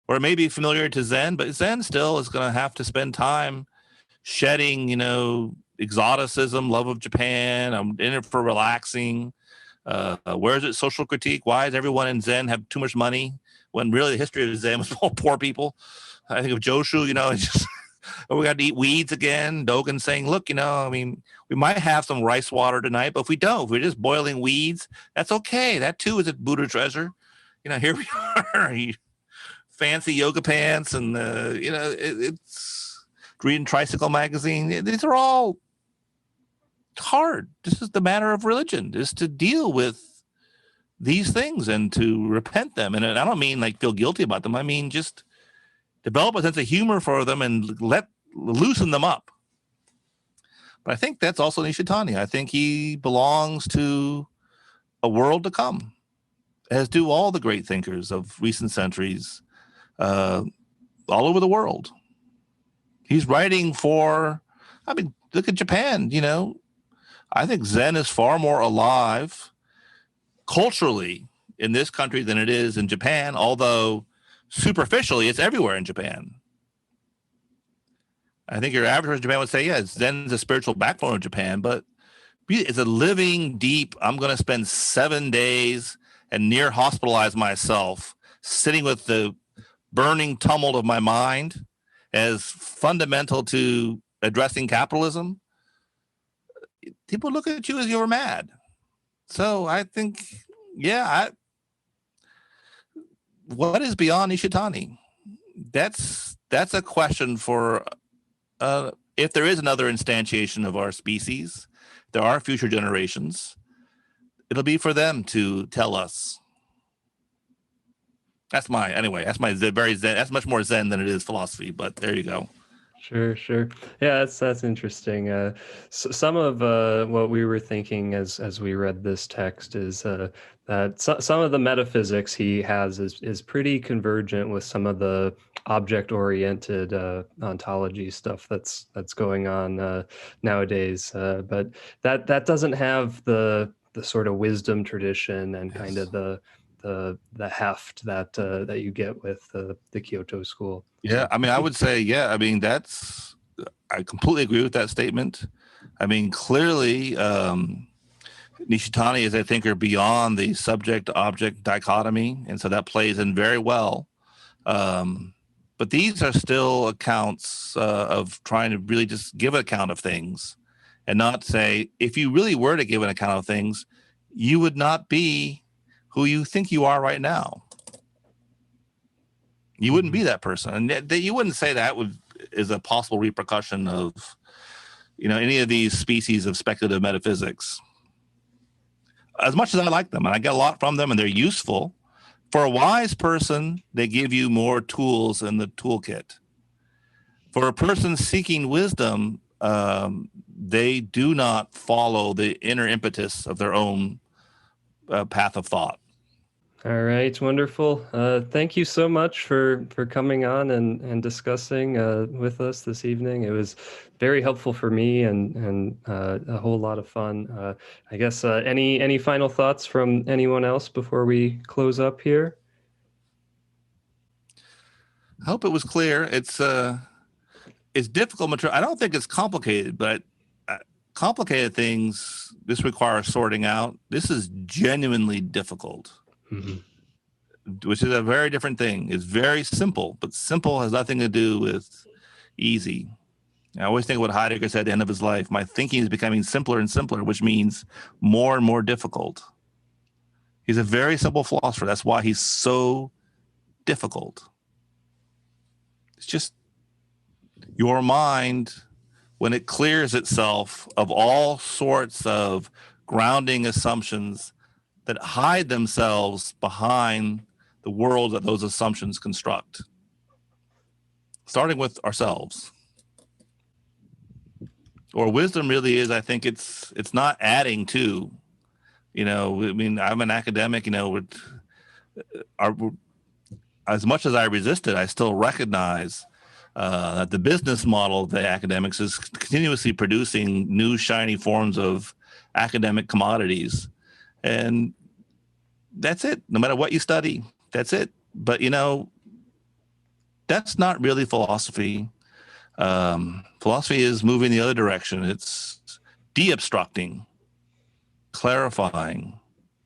Or it may be familiar to Zen, but Zen still is going to have to spend time shedding, exoticism, love of Japan. I'm in it for relaxing. Where is it social critique? Why does everyone in Zen have too much money when really the history of Zen was all poor people? I think of Joshu, it's just, we got to eat weeds again. Dōgen saying, look, we might have some rice water tonight, but if we don't, if we're just boiling weeds, that's okay. That too is a Buddha treasure. Here we are. Fancy yoga pants and it's reading Tricycle magazine. These are all hard. This is the matter of religion, is to deal with these things and to repent them. And I don't mean like feel guilty about them. I mean just develop a sense of humor for them and loosen them up. But I think that's also Nishitani. I think he belongs to a world to come, as do all the great thinkers of recent centuries. All over the world. He's writing for, look at Japan, I think Zen is far more alive culturally in this country than it is in Japan, although superficially it's everywhere in Japan. I think your average person in Japan would say, yeah, Zen is a spiritual backbone of Japan, but it's a living, deep, I'm going to spend 7 days and near hospitalize myself sitting with the burning tumult of my mind as fundamental to addressing capitalism. People look at you as you're mad. So I think, what is beyond Nishitani? That's a question for if there is another instantiation of our species, there are future generations, it'll be for them to tell us. That's my very Zen. That's much more Zen than it is philosophy, but there you go. Sure. Yeah, that's interesting. Some of what we were thinking as we read this text is that some of the metaphysics he has is pretty convergent with some of the object-oriented ontology stuff that's going on nowadays. But that doesn't have the sort of wisdom tradition and kind of the heft that you get with the Kyoto School. Yeah, I would say, I completely agree with that statement. Clearly, Nishitani is a thinker beyond the subject-object dichotomy, and so that plays in very well. But these are still accounts of trying to really just give an account of things and not say, if you really were to give an account of things, you would not be who you think you are right now. You wouldn't be that person. And you wouldn't say that is a possible repercussion of, any of these species of speculative metaphysics. As much as I like them, and I get a lot from them, and they're useful, for a wise person, they give you more tools in the toolkit. For a person seeking wisdom, they do not follow the inner impetus of their own path of thought. All right, wonderful. Thank you so much for coming on and discussing with us this evening. It was very helpful for me and a whole lot of fun. I guess any final thoughts from anyone else before we close up here? I hope it was clear. It's difficult material. I don't think it's complicated, but complicated things, this requires sorting out. This is genuinely difficult. Mm-hmm. which is a very different thing. It's very simple, but simple has nothing to do with easy. I always think what Heidegger said at the end of his life, my thinking is becoming simpler and simpler, which means more and more difficult. He's a very simple philosopher. That's why he's so difficult. It's just your mind, when it clears itself of all sorts of grounding assumptions that hide themselves behind the world that those assumptions construct, starting with ourselves. Or wisdom really is, I think it's not adding to, I mean, I'm an academic, as much as I resist it, I still recognize that the business model of the academics is continuously producing new shiny forms of academic commodities. And that's it. No matter what you study, that's it. But, that's not really philosophy. Philosophy is moving the other direction. It's de-obstructing, clarifying,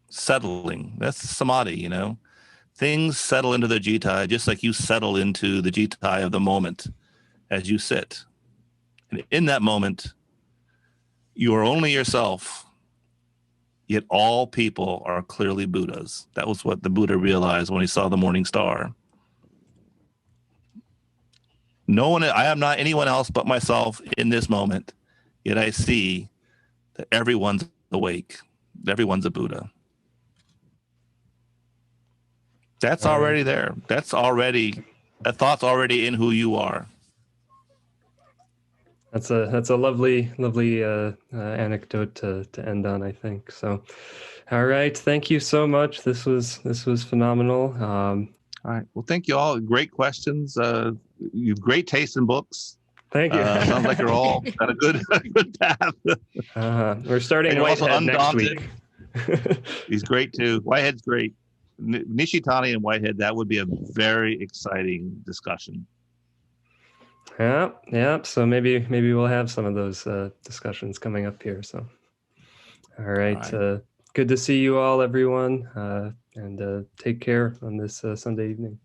settling. That's samadhi, Things settle into the jitai just like you settle into the jitai of the moment as you sit. And in that moment, you are only yourself, yet all people are clearly Buddhas. That was what the Buddha realized when he saw the morning star. I am not anyone else but myself in this moment, yet I see that everyone's awake. Everyone's a Buddha. That's already there. That thought's already in who you are. That's a lovely anecdote to end on, I think. So, all right, thank you so much. This was phenomenal. All right. Well, thank you all. Great questions. You have great taste in books. Thank you. Sounds like you're all got a good path. We're starting Whitehead next week. He's great too. Whitehead's great. Nishitani and Whitehead, that would be a very exciting discussion. Yeah. So maybe we'll have some of those discussions coming up here. So, all right. Good to see you all, everyone, and take care on this Sunday evening.